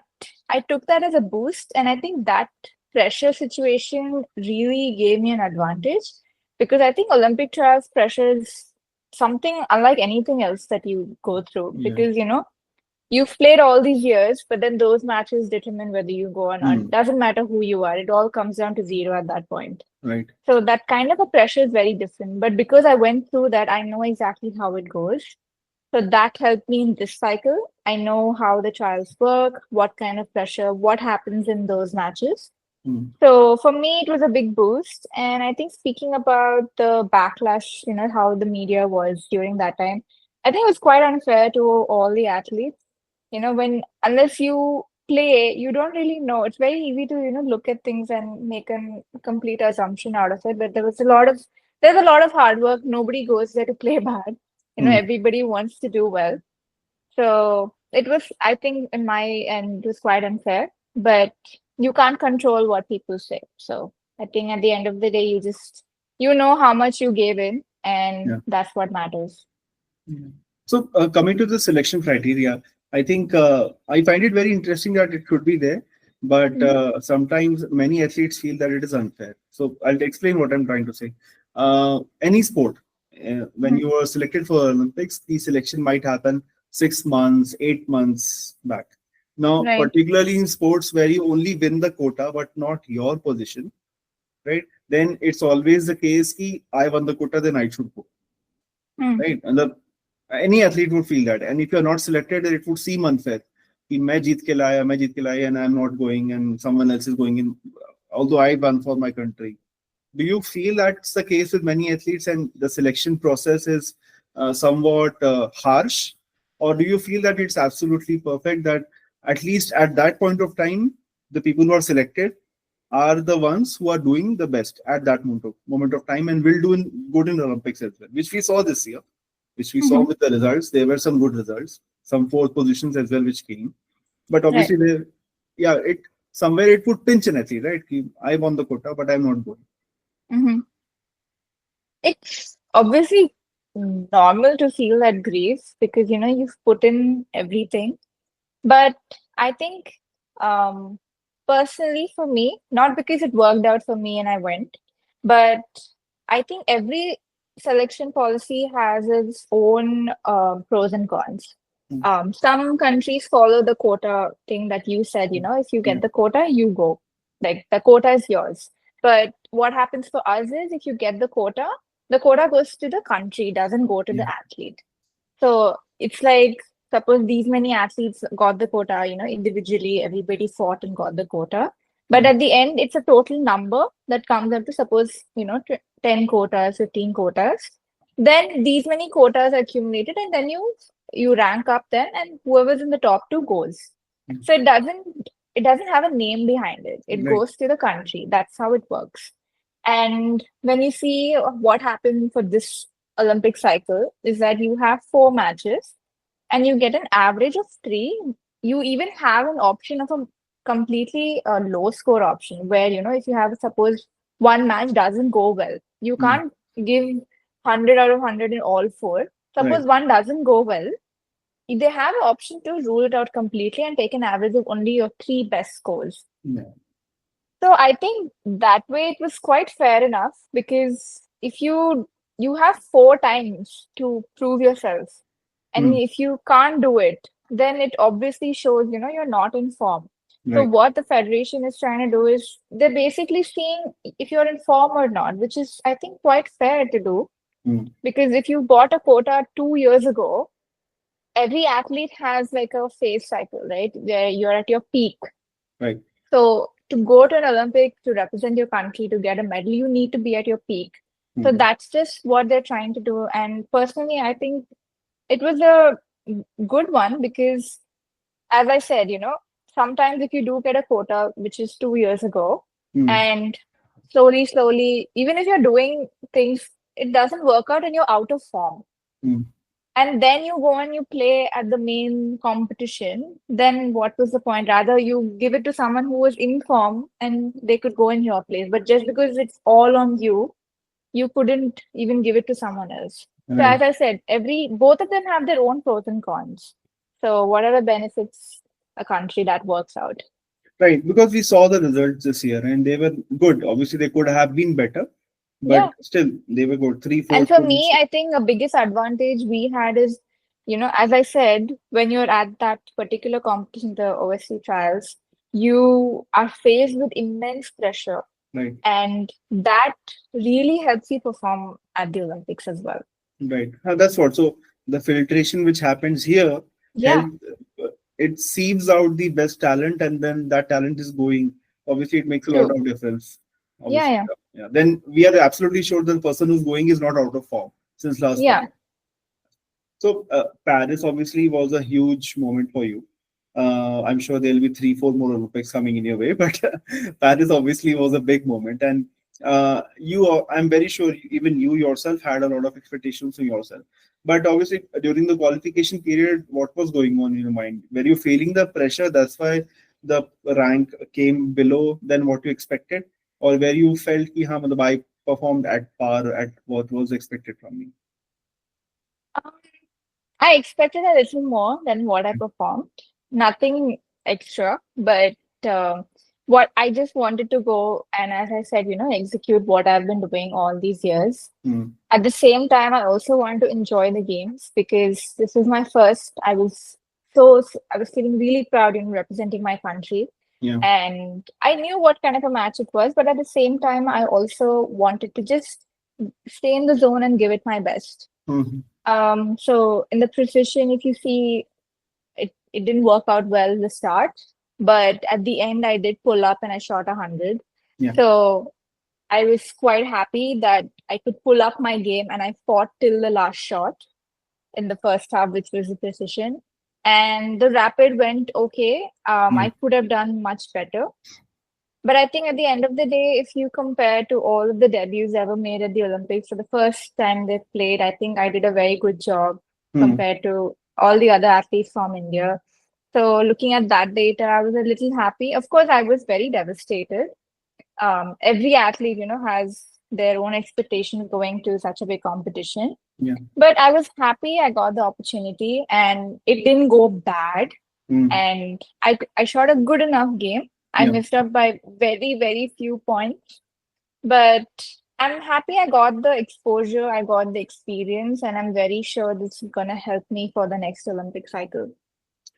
[SPEAKER 1] I took that as a boost. And I think that pressure situation really gave me an advantage because I think Olympic trials pressure is something unlike anything else that you go through
[SPEAKER 2] Yeah.
[SPEAKER 1] because, you've played all these years, but then those matches determine whether you go or not.
[SPEAKER 2] Hmm.
[SPEAKER 1] Doesn't matter who you are. It all comes down to zero at that point.
[SPEAKER 2] Right.
[SPEAKER 1] So that kind of a pressure is very different. But because I went through that, I know exactly how it goes. So that helped me in this cycle. I know how the trials work, what kind of pressure, what happens in those matches.
[SPEAKER 2] Hmm.
[SPEAKER 1] So for me, it was a big boost. And I think speaking about the backlash, how the media was during that time, I think it was quite unfair to all the athletes. When unless you play, you don't really know. It's very easy to, look at things and make a complete assumption out of it. But there's a lot of hard work. Nobody goes there to play bad.
[SPEAKER 2] Hmm.
[SPEAKER 1] Everybody wants to do well. So it was, I think, in my end, it was quite unfair, but you can't control what people say. So I think at the end of the day, you know how much you gave in, and
[SPEAKER 2] Yeah.
[SPEAKER 1] that's what matters.
[SPEAKER 2] Yeah. So coming to the selection criteria, I think I find it very interesting that it should be there, but
[SPEAKER 1] Hmm.
[SPEAKER 2] sometimes many athletes feel that it is unfair. So I'll explain what I'm trying to say. Any sport, when
[SPEAKER 1] Hmm.
[SPEAKER 2] you are selected for Olympics, the selection might happen 6 months, 8 months back. Now,
[SPEAKER 1] Right.
[SPEAKER 2] particularly in sports where you only win the quota but not your position, right? Then it's always the case ki I won the quota, then I should go,
[SPEAKER 1] Hmm.
[SPEAKER 2] right? And any athlete would feel that. And if you're not selected, then it would seem unfair. कि मैं जीत के लाया, and I'm not going, and someone else is going in. Although I won for my country. Do you feel that's the case with many athletes, and the selection process is somewhat harsh, or do you feel that it's absolutely perfect that at least at that point of time, the people who are selected are the ones who are doing the best at that moment of time and will do good in the Olympics as well, which we saw this year, which we saw
[SPEAKER 1] Hmm.
[SPEAKER 2] with the results. There were some good results, some fourth positions as well, which came. But
[SPEAKER 1] Right.
[SPEAKER 2] obviously, yeah, it somewhere it would pinch an athlete, right? I won the quota, but I'm not going.
[SPEAKER 1] Hmm. It's obviously normal to feel that grief because you've put in everything. But I think um, personally for me, not because it worked out for me and I went, but I think every selection policy has its own pros and cons.
[SPEAKER 2] Mm.
[SPEAKER 1] Some countries follow the quota thing that you said, if you
[SPEAKER 2] Yeah,
[SPEAKER 1] get the quota, you go. Like the quota is yours. But what happens for us is if you get the quota goes to the country, doesn't go to
[SPEAKER 2] yeah,
[SPEAKER 1] the athlete. So it's like, suppose these many athletes got the quota, individually, everybody fought and got the quota. But
[SPEAKER 2] yeah,
[SPEAKER 1] at the end, it's a total number that comes up to suppose, 10 quotas, 15 quotas. Then these many quotas are accumulated, and then you rank up then, and whoever's in the top two goes.
[SPEAKER 2] mm.
[SPEAKER 1] So it doesn't have a name behind it. It
[SPEAKER 2] Right.
[SPEAKER 1] goes to the country. That's how it works. And when you see what happened for this Olympic cycle, is that you have 4 matches and you get an average of 3. You even have an option of a completely low score option where, if you have, suppose, one match doesn't go well, you
[SPEAKER 2] Mm.
[SPEAKER 1] can't give 100 out of 100 in all 4.
[SPEAKER 2] Right.
[SPEAKER 1] Suppose one doesn't go well, they have an option to rule it out completely and take an average of only your 3 best scores.
[SPEAKER 2] Yeah.
[SPEAKER 1] So I think that way it was quite fair enough because if you have 4 times to prove yourself, and
[SPEAKER 2] Mm.
[SPEAKER 1] if you can't do it, then it obviously shows, you're not in form. So
[SPEAKER 2] Right.
[SPEAKER 1] what the federation is trying to do is they're basically seeing if you're in form or not, which is I think quite fair to do
[SPEAKER 2] Mm.
[SPEAKER 1] because if you bought a quota 2 years ago, every athlete has like a phase cycle, right? Where you're at your peak.
[SPEAKER 2] Right.
[SPEAKER 1] So to go to an Olympic to represent your country to get a medal, you need to be at your peak. So
[SPEAKER 2] Mm.
[SPEAKER 1] that's just what they're trying to do. And personally, I think it was a good one because, as I said, sometimes if you do get a quota, which is 2 years ago,
[SPEAKER 2] Mm.
[SPEAKER 1] and slowly, slowly, even if you're doing things, it doesn't work out and you're out of form.
[SPEAKER 2] Mm.
[SPEAKER 1] And then you go and you play at the main competition, then what was the point? Rather, you give it to someone who was in form and they could go in your place. But just because it's all on you, you couldn't even give it to someone else. So
[SPEAKER 2] Right.
[SPEAKER 1] as I said, both of them have their own pros and cons. So what are the benefits a country that works out?
[SPEAKER 2] Right. Because we saw the results this year and they were good. Obviously, they could have been better, but
[SPEAKER 1] Yeah.
[SPEAKER 2] still, they were good. Three, four
[SPEAKER 1] And for me,
[SPEAKER 2] positions.
[SPEAKER 1] I think a biggest advantage we had is, as I said, when you're at that particular competition, the OSC trials, you are faced with immense pressure.
[SPEAKER 2] Right.
[SPEAKER 1] And that really helps you perform at the Olympics as well.
[SPEAKER 2] Right. That's what. So the filtration which happens here
[SPEAKER 1] Yeah,
[SPEAKER 2] help it sieves out the best talent, and then that talent is going. Obviously, it makes a lot
[SPEAKER 1] true.
[SPEAKER 2] of difference.
[SPEAKER 1] Yeah,
[SPEAKER 2] Obviously,
[SPEAKER 1] yeah,
[SPEAKER 2] yeah. Then we are absolutely sure that the person who's going is not out of form since last
[SPEAKER 1] yeah.
[SPEAKER 2] time. So Paris obviously was a huge moment for you. I'm sure there'll be three, four more Olympics coming in your way, but Paris obviously was a big moment, and I'm very sure even you yourself had a lot of expectations for yourself. But obviously, during the qualification period, what was going on in your mind? Were you feeling the pressure? That's why the rank came below than what you expected, or where you felt कि हाँ मतलब I performed at par at what was expected from me?
[SPEAKER 1] Um, I expected a little more than what I performed. Nothing extra, but what I just wanted to go and, as I said, execute what I've been doing all these years.
[SPEAKER 2] Hmm.
[SPEAKER 1] At the same time, I also wanted to enjoy the games because this was my first. I was feeling really proud in representing my country.
[SPEAKER 2] Yeah.
[SPEAKER 1] And I knew what kind of a match it was, but at the same time, I also wanted to just stay in the zone and give it my best.
[SPEAKER 2] Mhm.
[SPEAKER 1] So in the precision, if you see, it didn't work out well in the start, but at the end, I did pull up and I shot 100.
[SPEAKER 2] Yeah.
[SPEAKER 1] So I was quite happy that I could pull up my game and I fought till the last shot in the first half, which was the precision. And the rapid went okay.
[SPEAKER 2] Yeah.
[SPEAKER 1] I could have done much better. But I think at the end of the day, if you compare to all of the debuts ever made at the Olympics, for the first time they played, I think I did a very good job
[SPEAKER 2] Hmm.
[SPEAKER 1] compared to all the other athletes from India. So looking at that data, I was a little happy. Of course, I was very devastated. Every athlete, has their own expectations going to such a big competition.
[SPEAKER 2] Yeah.
[SPEAKER 1] But I was happy I got the opportunity and it didn't go bad.
[SPEAKER 2] Mm.
[SPEAKER 1] And I shot a good enough game. I
[SPEAKER 2] Yeah.
[SPEAKER 1] missed up by very, very few points. But I'm happy I got the exposure, I got the experience, and I'm very sure this is gonna help me for the next Olympic cycle.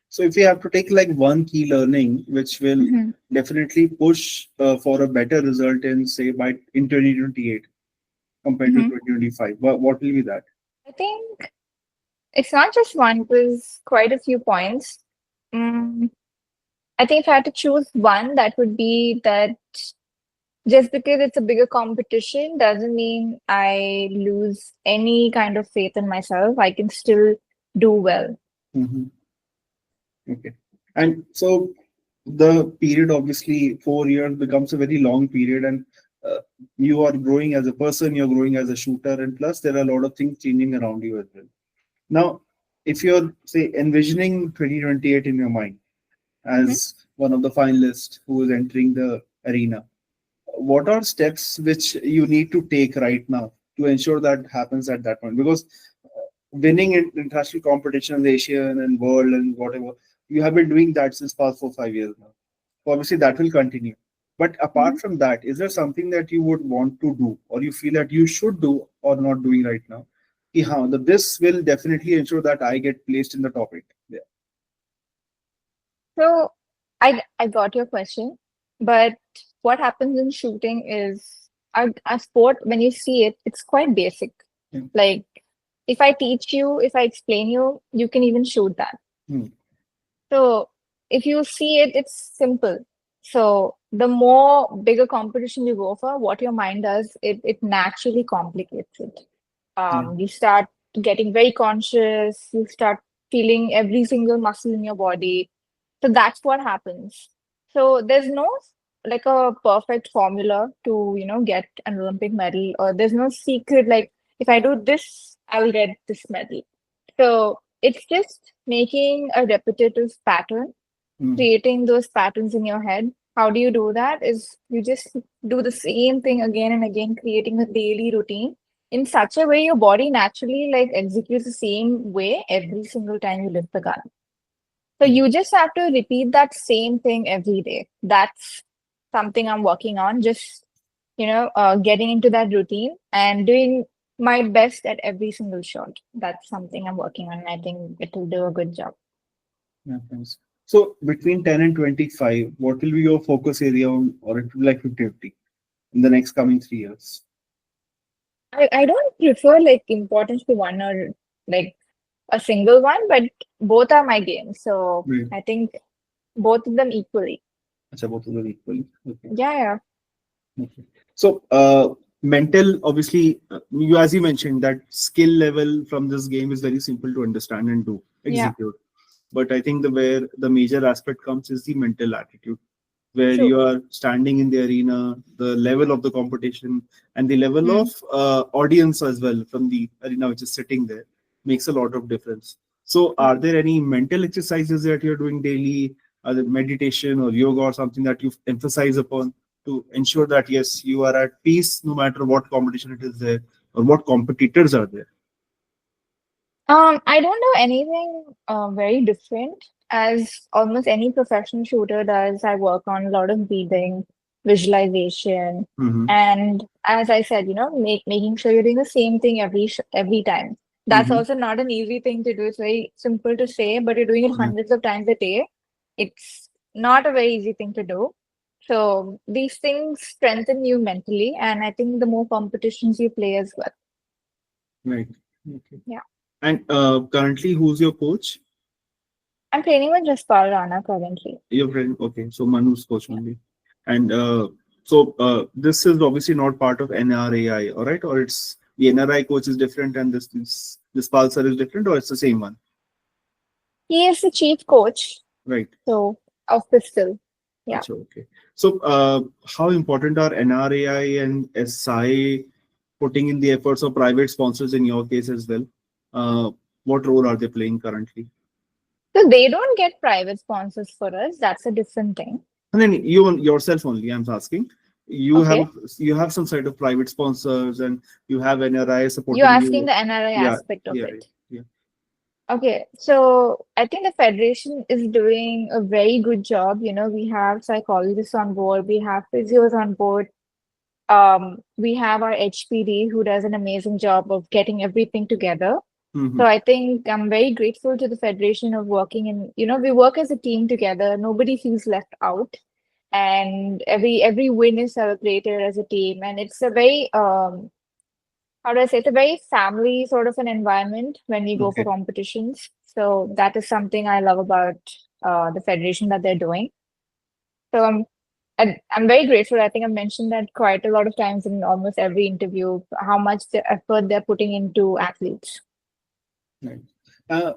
[SPEAKER 2] So if you have to take like one key learning, which will
[SPEAKER 1] Mhm.
[SPEAKER 2] definitely push for a better result in say by in 2028 compared to
[SPEAKER 1] Mhm.
[SPEAKER 2] 2025, what will be that?
[SPEAKER 1] I think it's not just one, it was quite a few points. Mm, I think if I had to choose one, that would be that just because it's a bigger competition doesn't mean I lose any kind of faith in myself. I can still do well.
[SPEAKER 2] Hmm. Okay. And so the period, obviously, 4 years becomes a very long period, and uh, you are growing as a person, you're growing as a shooter, and plus there are a lot of things changing around you as well. Now, if you're say envisioning 2028 in your mind
[SPEAKER 1] Mhm.
[SPEAKER 2] as one of the finalists who is entering the arena, what are steps which you need to take right now to ensure that happens at that point? Because winning in international competitions, Asian and world and whatever, you have been doing that since past 4 5 years now. So obviously that will continue. But
[SPEAKER 1] Mhm.
[SPEAKER 2] apart from that, is there something that you would want to do or you feel that you should do or not doing right now? Ki, haan, this will definitely ensure that I get placed in the top eight. Yeah.
[SPEAKER 1] So I got your question, but what happens in shooting is a sport when you see it, it's quite basic.
[SPEAKER 2] Yeah.
[SPEAKER 1] Like if I teach you, if I explain you, you can even shoot that.
[SPEAKER 2] Hmm.
[SPEAKER 1] So if you see it, it's simple. So the more bigger competition you go for, what your mind does, it naturally complicates it.
[SPEAKER 2] Yeah.
[SPEAKER 1] You start getting very conscious, you start feeling every single muscle in your body. So that's what happens. So there's no like a perfect formula to, get an Olympic medal, or there's no secret like if I do this, I will get this medal. So it's just making a repetitive pattern,
[SPEAKER 2] Hmm.
[SPEAKER 1] creating those patterns in your head. How do you do that? Is you just do the same thing again and again, creating a daily routine in such a way your body naturally like executes the same way every single time you lift the gun. So
[SPEAKER 2] Yeah.
[SPEAKER 1] you just have to repeat that same thing every day. That's something I'm working on. Just, getting into that routine and doing my best at every single shot. That's something I'm working on. And I think it will do a good job.
[SPEAKER 2] Yeah, thanks. So between 10 and 25, what will be your focus area on, or it will be like 50-50 in the next coming 3 years?
[SPEAKER 1] I don't prefer like importance to one or like a single one, but both are my games. So
[SPEAKER 2] Right.
[SPEAKER 1] I think both of them equally.
[SPEAKER 2] Acha, both of them equally. Okay.
[SPEAKER 1] Yeah, yeah.
[SPEAKER 2] Okay. So, mental, obviously, you as you mentioned, that skill level from this game is very simple to understand and do
[SPEAKER 1] Yeah.
[SPEAKER 2] execute. But I think the where the major aspect comes is the mental attitude, where
[SPEAKER 1] True.
[SPEAKER 2] you are standing in the arena, the level of the competition, and the level
[SPEAKER 1] Hmm.
[SPEAKER 2] of audience as well from the arena which is sitting there makes a lot of difference. So, are there any mental exercises that you're doing daily, either meditation or yoga or something that you emphasize upon to ensure that yes, you are at peace no matter what competition it is there or what competitors are there?
[SPEAKER 1] I don't know anything very different. As almost any professional shooter does, I work on a lot of breathing, visualization,
[SPEAKER 2] Mm-hmm.
[SPEAKER 1] and as I said, making sure you're doing the same thing every time. That's
[SPEAKER 2] Mm-hmm.
[SPEAKER 1] also not an easy thing to do. It's very simple to say, but you're doing it
[SPEAKER 2] Yeah.
[SPEAKER 1] hundreds of times a day. It's not a very easy thing to do. So these things strengthen you mentally, and I think the more competitions you play as well.
[SPEAKER 2] Right. Okay.
[SPEAKER 1] Yeah.
[SPEAKER 2] And currently, who's your coach?
[SPEAKER 1] I'm training with Jaspal Rana currently.
[SPEAKER 2] Your friend. Okay, so Manu's coach
[SPEAKER 1] Yeah.
[SPEAKER 2] only. And so this is obviously not part of NRAI, all right? Or it's the NRI coach is different and this Pulsar is different, or it's the same one,
[SPEAKER 1] He is the chief coach,
[SPEAKER 2] right?
[SPEAKER 1] so of Pistol. Yeah.
[SPEAKER 2] Acha, okay. So how important are NRAI and SI putting in the efforts of private sponsors in your case as well? Uh, what role are they playing currently?
[SPEAKER 1] So they don't get private sponsors for us. That's a different thing.
[SPEAKER 2] And then you yourself only, I'm asking. You
[SPEAKER 1] Okay.
[SPEAKER 2] have you have some sort of private sponsors and you have NRI
[SPEAKER 1] You're
[SPEAKER 2] supporting
[SPEAKER 1] asking
[SPEAKER 2] you.
[SPEAKER 1] the NRI
[SPEAKER 2] Yeah,
[SPEAKER 1] aspect of
[SPEAKER 2] yeah,
[SPEAKER 1] it.
[SPEAKER 2] yeah.
[SPEAKER 1] Okay, so I think the federation is doing a very good job. We have psychologists on board, we have physios on board, we have our HPD who does an amazing job of getting everything together.
[SPEAKER 2] Mm-hmm.
[SPEAKER 1] So I think I'm very grateful to the federation of working in, we work as a team together. Nobody feels left out, and every win is celebrated as a team, and it's a very how do I say, it's a very family sort of an environment when we go for
[SPEAKER 2] Okay.
[SPEAKER 1] competitions. So that is something I love about the federation that they're doing. So I'm very grateful. I think I've mentioned that quite a lot of times in almost every interview, how much the effort they're putting into athletes.
[SPEAKER 2] Right. Uh,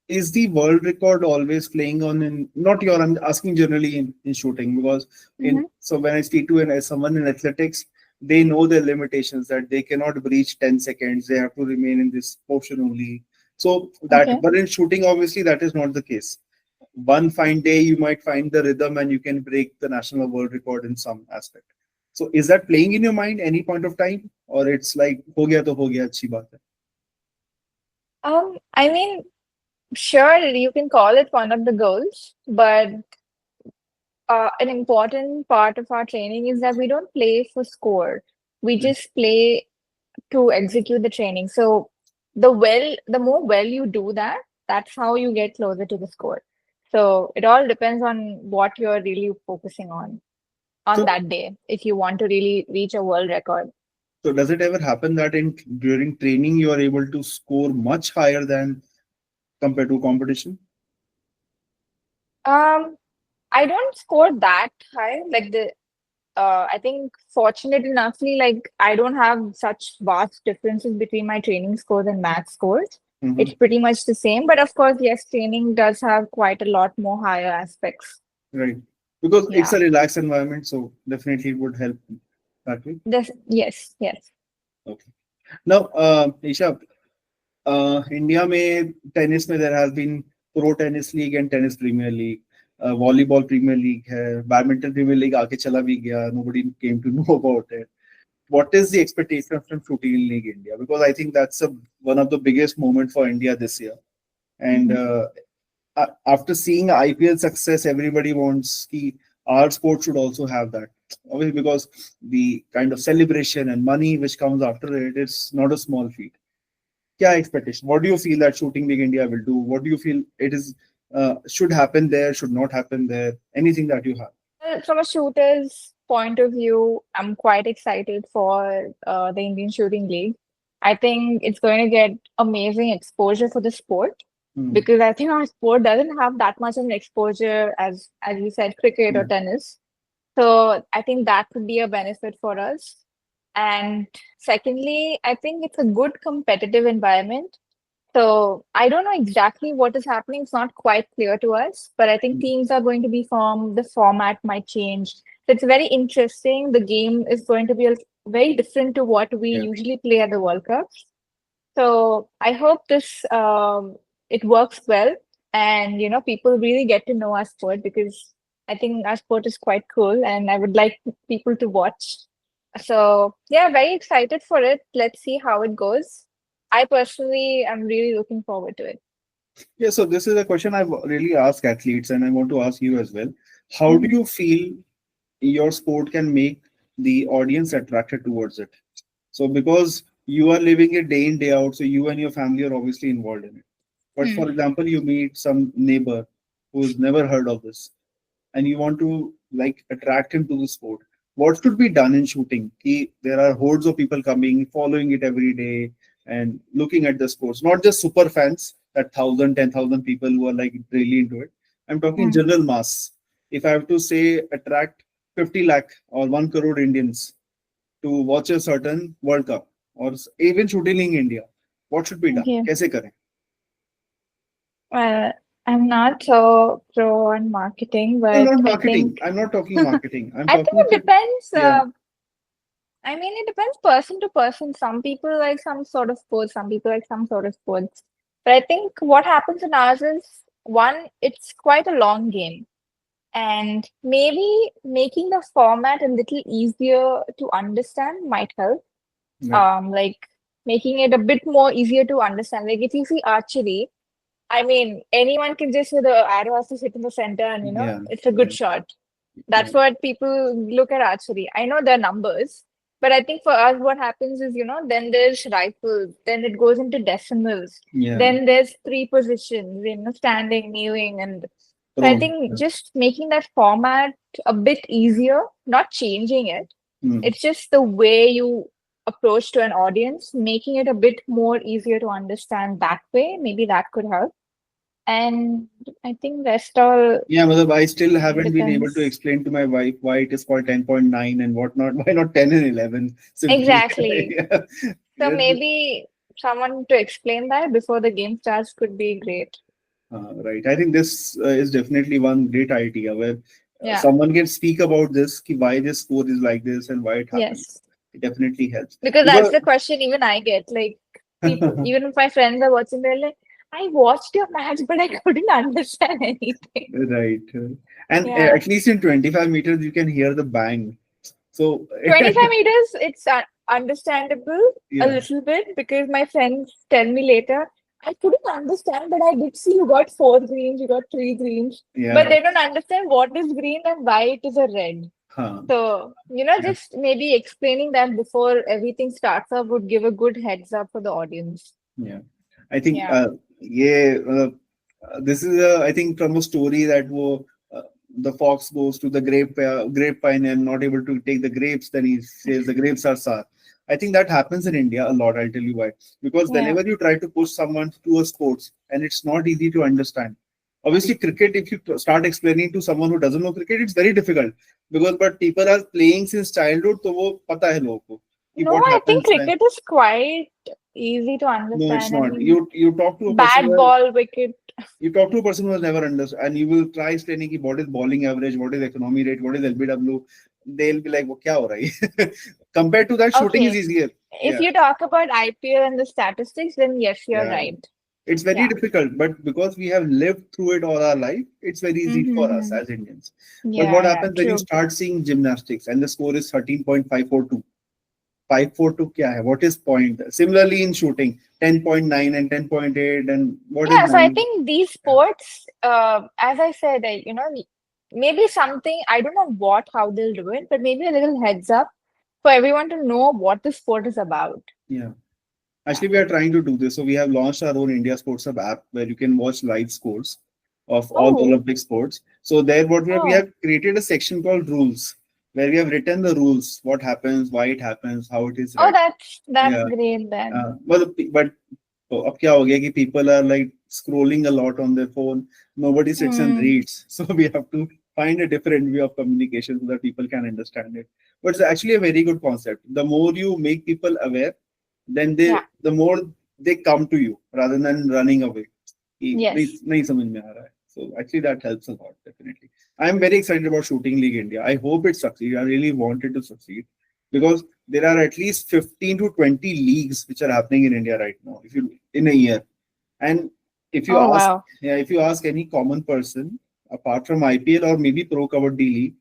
[SPEAKER 2] is the world record always playing on in not your I'm asking generally in shooting because in
[SPEAKER 1] Hmm.
[SPEAKER 2] so when I speak to someone in athletics, they know their limitations that they cannot breach 10 seconds, they have to remain in this portion only. So that
[SPEAKER 1] Okay.
[SPEAKER 2] but in shooting obviously that is not the case. One fine day you might find the rhythm and you can break the national or world record in some aspect. So is that playing in your mind any point of time, or it's like ho gaya achhi baat hai?
[SPEAKER 1] I mean, sure, you can call it one of the goals, but an important part of our training is that we don't play for score. We just play to execute the training. So the more well you do that, that's how you get closer to the score. So it all depends on what you're really focusing on
[SPEAKER 2] So
[SPEAKER 1] that day if you want to really reach a world record.
[SPEAKER 2] So does it ever happen that in during training you are able to score much higher than compared to competition?
[SPEAKER 1] Um, I don't score that high. Like I think fortunate enoughly, like I don't have such vast differences between my training scores and math scores.
[SPEAKER 2] Hmm.
[SPEAKER 1] It's pretty much the same, but of course, yes, training does have quite a lot more higher aspects.
[SPEAKER 2] Right. Because it's
[SPEAKER 1] Yeah.
[SPEAKER 2] a relaxed environment, so definitely it would help that way.
[SPEAKER 1] This, yes, yes.
[SPEAKER 2] Okay. Now, Isha, India में tennis में there has been pro tennis league and tennis premier league volleyball premier league है badminton premier league आगे चला भी गया nobody came to know about it. What is the expectation from shooting league India, because I think that's one of the biggest moment for India this year, and
[SPEAKER 1] Mhm.
[SPEAKER 2] after seeing IPL success everybody wants ki our sport should also have that, obviously because the kind of celebration and money which comes after it is not a small feat. क्या expectation? What do you feel that Shooting League India will do? What do you feel it is should happen there, should not happen there? Anything that you have?
[SPEAKER 1] Well, from a shooter's point of view, I'm quite excited for the Indian Shooting League. I think it's going to get amazing exposure for the sport
[SPEAKER 2] Hmm.
[SPEAKER 1] because I think our sport doesn't have that much of an exposure as you said, cricket or
[SPEAKER 2] Yeah.
[SPEAKER 1] tennis. So I think that would be a benefit for us. And secondly, I think it's a good competitive environment. So I don't know exactly what is happening. It's not quite clear to us, but I think
[SPEAKER 2] Hmm.
[SPEAKER 1] teams are going to be formed. The format might change. So it's very interesting. The game is going to be very different to what we
[SPEAKER 2] Yeah.
[SPEAKER 1] usually play at the World Cups. So I hope this it works well, and people really get to know our sport because I think our sport is quite cool, and I would like people to watch. So yeah, very excited for it. Let's see how it goes. I personally am really looking forward to it.
[SPEAKER 2] Yeah. So this is a question I've really asked athletes, and I want to ask you as well. How do
[SPEAKER 1] Mhm.
[SPEAKER 2] you feel your sport can make the audience attracted towards it? So because you are living it day in day out, so you and your family are obviously involved in it. But
[SPEAKER 1] Hmm.
[SPEAKER 2] for example, you meet some neighbor who's never heard of this, and you want to like attract him to the sport, what should be done in shooting? There are hordes of people coming, following it every day, and looking at the sports. Not just super fans, that 1,000, 10,000 people who are like really into it. I'm talking
[SPEAKER 1] Mm.
[SPEAKER 2] general mass. If I have to say attract 50 lakh or 1 crore Indians to watch a certain World Cup or even shooting in India, what should be done?
[SPEAKER 1] Okay.
[SPEAKER 2] कैसे करें?
[SPEAKER 1] Well, I'm not so pro on marketing,
[SPEAKER 2] No,
[SPEAKER 1] but
[SPEAKER 2] not
[SPEAKER 1] I
[SPEAKER 2] marketing.
[SPEAKER 1] think
[SPEAKER 2] I'm not talking marketing. I'm
[SPEAKER 1] I think
[SPEAKER 2] talking
[SPEAKER 1] it
[SPEAKER 2] of,
[SPEAKER 1] depends.
[SPEAKER 2] yeah,
[SPEAKER 1] I mean, it depends person to person. Some people like some sort of sports, some people like some sort of sports. But I think what happens in ours is one, it's quite a long game. And maybe making the format a little easier to understand might help.
[SPEAKER 2] right.
[SPEAKER 1] Like making it a bit more easier to understand. Like if you see archery, I mean, anyone can just say the arrow has to sit in the center and
[SPEAKER 2] Yeah,
[SPEAKER 1] it's a good
[SPEAKER 2] right.
[SPEAKER 1] shot.
[SPEAKER 2] Yeah,
[SPEAKER 1] That's what people look at archery. I know their numbers, but I think for us, what happens is, then there's rifles, then it goes into decimals,
[SPEAKER 2] yeah.
[SPEAKER 1] then there's three positions, standing, kneeling, and so I
[SPEAKER 2] True.
[SPEAKER 1] think just making that format a bit easier, not changing it.
[SPEAKER 2] Mm.
[SPEAKER 1] It's just the way you approach to an audience, making it a bit more easier to understand that way. Maybe that could help. And I think rest all
[SPEAKER 2] Yeah, but I still haven't been able to
[SPEAKER 1] depends.
[SPEAKER 2] explain to my wife why it is called 10.9 and whatnot. Why not 10 and 11? Simply.
[SPEAKER 1] Exactly.
[SPEAKER 2] Yeah.
[SPEAKER 1] So
[SPEAKER 2] Yes.
[SPEAKER 1] maybe someone to explain that before the game starts could be great.
[SPEAKER 2] Right. I think this is definitely one great idea where
[SPEAKER 1] Yeah.
[SPEAKER 2] someone can speak about this, ki why this sport is like this and why it happens.
[SPEAKER 1] Yes.
[SPEAKER 2] It definitely helps.
[SPEAKER 1] Because that's
[SPEAKER 2] Because,
[SPEAKER 1] the question even I get. Like people, even if my friends are watching, they're like, I watched your match, but I couldn't understand anything.
[SPEAKER 2] right. And
[SPEAKER 1] Yeah.
[SPEAKER 2] at least in 25 meters, you can hear the bang. So,
[SPEAKER 1] 25 meters, it's understandable a
[SPEAKER 2] yeah,
[SPEAKER 1] little bit because my friends tell me later, I couldn't understand, but I did see you got four greens, you got three greens, but
[SPEAKER 2] yeah.
[SPEAKER 1] they don't understand what is green and why it is a red.
[SPEAKER 2] Huh.
[SPEAKER 1] So,
[SPEAKER 2] Yeah.
[SPEAKER 1] just maybe explaining that before everything starts up would give a good heads up for the audience.
[SPEAKER 2] Yeah. I think,
[SPEAKER 1] Yeah.
[SPEAKER 2] yeah, this is, I think, from a story that the fox goes to the grapevine and not able to take the grapes, then he says the grapes are sour. I think that happens in India a lot. I'll tell you why. Because
[SPEAKER 1] Yeah.
[SPEAKER 2] whenever you try to push someone to a sports and it's not easy to understand. Obviously, cricket, if you start explaining to someone who doesn't know cricket, it's very difficult. But people are playing since childhood, so wo pata hai logo ko कि
[SPEAKER 1] No,
[SPEAKER 2] what
[SPEAKER 1] I think
[SPEAKER 2] happens when.
[SPEAKER 1] cricket is quite easy to
[SPEAKER 2] No, it's
[SPEAKER 1] understand. I
[SPEAKER 2] not.
[SPEAKER 1] mean,
[SPEAKER 2] You talk to a person
[SPEAKER 1] bat
[SPEAKER 2] where
[SPEAKER 1] ball, wicket.
[SPEAKER 2] you talk to a person who has never understood, and you will try explaining ki what is bowling average, what is economy rate, what is LBW. They'll be like, "वो क्या हो रहा है?" Compared to that, shooting is
[SPEAKER 1] Okay.
[SPEAKER 2] easier.
[SPEAKER 1] If
[SPEAKER 2] Yeah,
[SPEAKER 1] you talk about IPL and the statistics, then yes, you're
[SPEAKER 2] yeah.
[SPEAKER 1] right.
[SPEAKER 2] It's very
[SPEAKER 1] Yeah.
[SPEAKER 2] difficult, but because we have lived through it all our life, it's very easy for us
[SPEAKER 1] Mm-hmm.
[SPEAKER 2] as Indians. But
[SPEAKER 1] Yeah,
[SPEAKER 2] what
[SPEAKER 1] yeah,
[SPEAKER 2] happens when you
[SPEAKER 1] true.
[SPEAKER 2] start seeing gymnastics and the score is 13.542? 542 क्या है? What is point? Similarly in shooting, 10.9 and 10.8 and what is
[SPEAKER 1] Yeah, so I
[SPEAKER 2] 9?
[SPEAKER 1] think these sports, as I said, maybe something, I don't know how they'll do it, but maybe a little heads up for everyone to know what the sport is about.
[SPEAKER 2] Yeah.
[SPEAKER 1] Yeah.
[SPEAKER 2] Actually, we are trying to do this. So we have launched our own India Sports Hub app where you can watch live scores of all the
[SPEAKER 1] Oh,
[SPEAKER 2] Olympic sports. So there, we
[SPEAKER 1] oh,
[SPEAKER 2] have created a section called rules, where we have written the rules, what happens, why it happens, how it is
[SPEAKER 1] oh,
[SPEAKER 2] read.
[SPEAKER 1] that's
[SPEAKER 2] Yeah.
[SPEAKER 1] great then.
[SPEAKER 2] But तो अब क्या हो गया कि people are like scrolling a lot on their phone. Nobody sits and
[SPEAKER 1] Hmm.
[SPEAKER 2] reads. So we have to find a different way of communication so that people can understand it. But it's actually a very good concept. The more you make people aware, then
[SPEAKER 1] Yeah.
[SPEAKER 2] the more they come to you rather than running away. कि
[SPEAKER 1] Yes.
[SPEAKER 2] नहीं समझ में आ रहा है. So actually that helps a lot, definitely. I'm very excited about Shooting League India. I hope it succeeds. I really want it to succeed because there are at least 15 to 20 leagues which are happening in India right now. If you in a year, and if you
[SPEAKER 1] Oh,
[SPEAKER 2] ask,
[SPEAKER 1] wow.
[SPEAKER 2] yeah, if you ask any common person apart from IPL or maybe Pro Kabaddi League,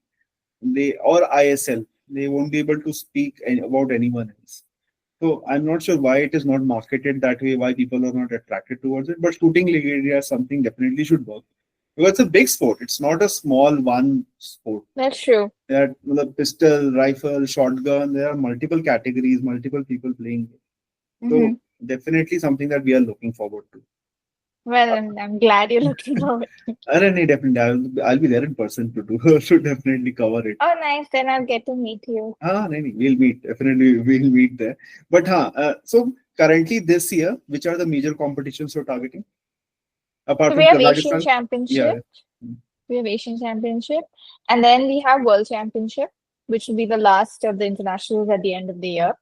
[SPEAKER 2] they or ISL, they won't be able to speak about anyone else. So I'm not sure why it is not marketed that way, why people are not attracted towards it. But shooting league area is something definitely should work because it's a big sport. It's not a small one sport.
[SPEAKER 1] That's true.
[SPEAKER 2] There are the pistol, rifle, shotgun. There are multiple categories, multiple people playing.
[SPEAKER 1] Mm-hmm.
[SPEAKER 2] So definitely something that we are looking forward to.
[SPEAKER 1] Well, I'm glad you're looking forward.
[SPEAKER 2] No, definitely. I'll be there in person to do to definitely cover it.
[SPEAKER 1] Oh, nice. Then I'll get to meet you.
[SPEAKER 2] No, we'll meet. Definitely, we'll meet there. But so currently this year, which are the major competitions you're targeting apart
[SPEAKER 1] So we
[SPEAKER 2] from
[SPEAKER 1] have Asian
[SPEAKER 2] Kazakhstan? Yeah.
[SPEAKER 1] Championship. We have Asian Championship, and then we have World Championship, which will be the last of the internationals at the end of the year,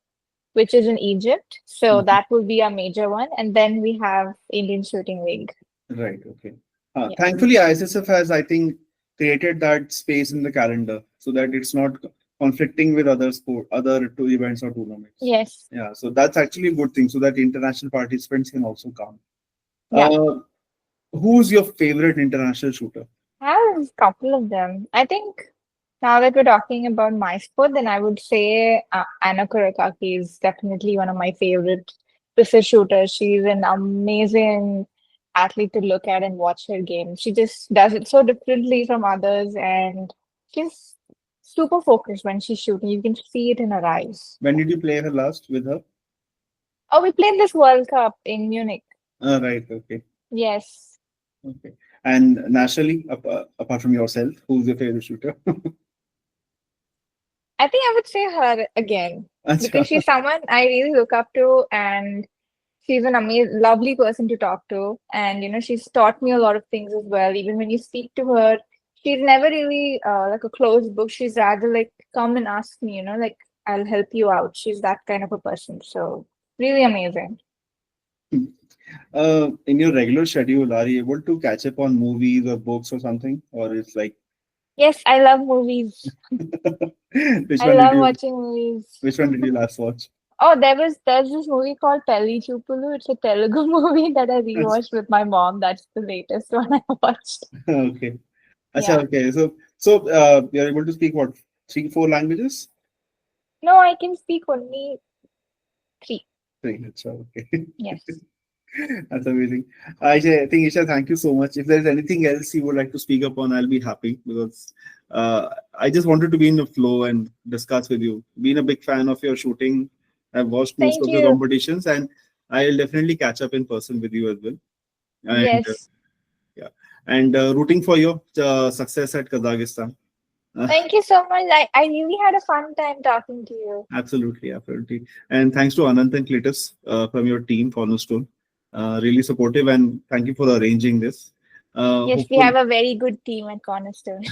[SPEAKER 1] which is in Egypt. So
[SPEAKER 2] Mhm.
[SPEAKER 1] that will be a major one. And then we have Indian Shooting League.
[SPEAKER 2] Right. Okay.
[SPEAKER 1] Yeah.
[SPEAKER 2] Thankfully, ISSF has, I think, created that space in the calendar so that it's not conflicting with other two events or tournaments.
[SPEAKER 1] Yes.
[SPEAKER 2] Yeah. So that's actually a good thing, so that international participants can also come.
[SPEAKER 1] Yeah.
[SPEAKER 2] Uh, who's your favorite international shooter?
[SPEAKER 1] I have a couple of them. I think now that we're talking about my sport, then I would say Anna Kurakaki is definitely one of my favorite pistol shooters. She's an amazing athlete to look at and watch her game. She just does it so differently from others, and she's super focused when she's shooting. You can see it in her eyes.
[SPEAKER 2] When did you play her last with her?
[SPEAKER 1] Oh, we played this World Cup in Munich.
[SPEAKER 2] Right. Okay.
[SPEAKER 1] Yes.
[SPEAKER 2] Okay. And nationally, apart from yourself, who's your favorite shooter?
[SPEAKER 1] I think I would say her again
[SPEAKER 2] Acha.
[SPEAKER 1] because she's someone I really look up to, and she's an amazing, lovely person to talk to. And, she's taught me a lot of things as well. Even when you speak to her, she's never really like a closed book. She's rather like, come and ask me, like, I'll help you out. She's that kind of a person. So, really amazing.
[SPEAKER 2] In your regular schedule, are you able to catch up on movies or books or something? Or it's like,
[SPEAKER 1] Yes, I love movies.
[SPEAKER 2] which
[SPEAKER 1] I
[SPEAKER 2] one did
[SPEAKER 1] love
[SPEAKER 2] you
[SPEAKER 1] watching movies.
[SPEAKER 2] which one did you last watch?
[SPEAKER 1] Oh, there's this movie called Pelli Chupulu. It's a Telugu movie that I
[SPEAKER 2] Acha.
[SPEAKER 1] rewatched with my mom. That's the latest one I watched.
[SPEAKER 2] Okay. Acha,
[SPEAKER 1] Yeah.
[SPEAKER 2] okay. So you're able to speak what, three, four languages?
[SPEAKER 1] No, I can speak only three.
[SPEAKER 2] Three. Acha, okay.
[SPEAKER 1] Yes.
[SPEAKER 2] That's amazing. I think, Isha, thank you so much. If there's anything else you would like to speak upon, I'll be happy because I just wanted to be in the flow and discuss with you. Being a big fan of your shooting, I've watched most
[SPEAKER 1] Thank
[SPEAKER 2] of the
[SPEAKER 1] you.
[SPEAKER 2] competitions, and I'll definitely catch up in person with you as well. And
[SPEAKER 1] Yes.
[SPEAKER 2] yeah, and rooting for your success at Kazakhstan. Uh,
[SPEAKER 1] Thank you so much. I really had a fun time talking to you.
[SPEAKER 2] Absolutely, absolutely. And thanks to Anant and Cletus from your team, Cornerstone. Really supportive, and thank you for arranging this.
[SPEAKER 1] Yes, we
[SPEAKER 2] Hopefully,
[SPEAKER 1] have a very good team at Cornerstone.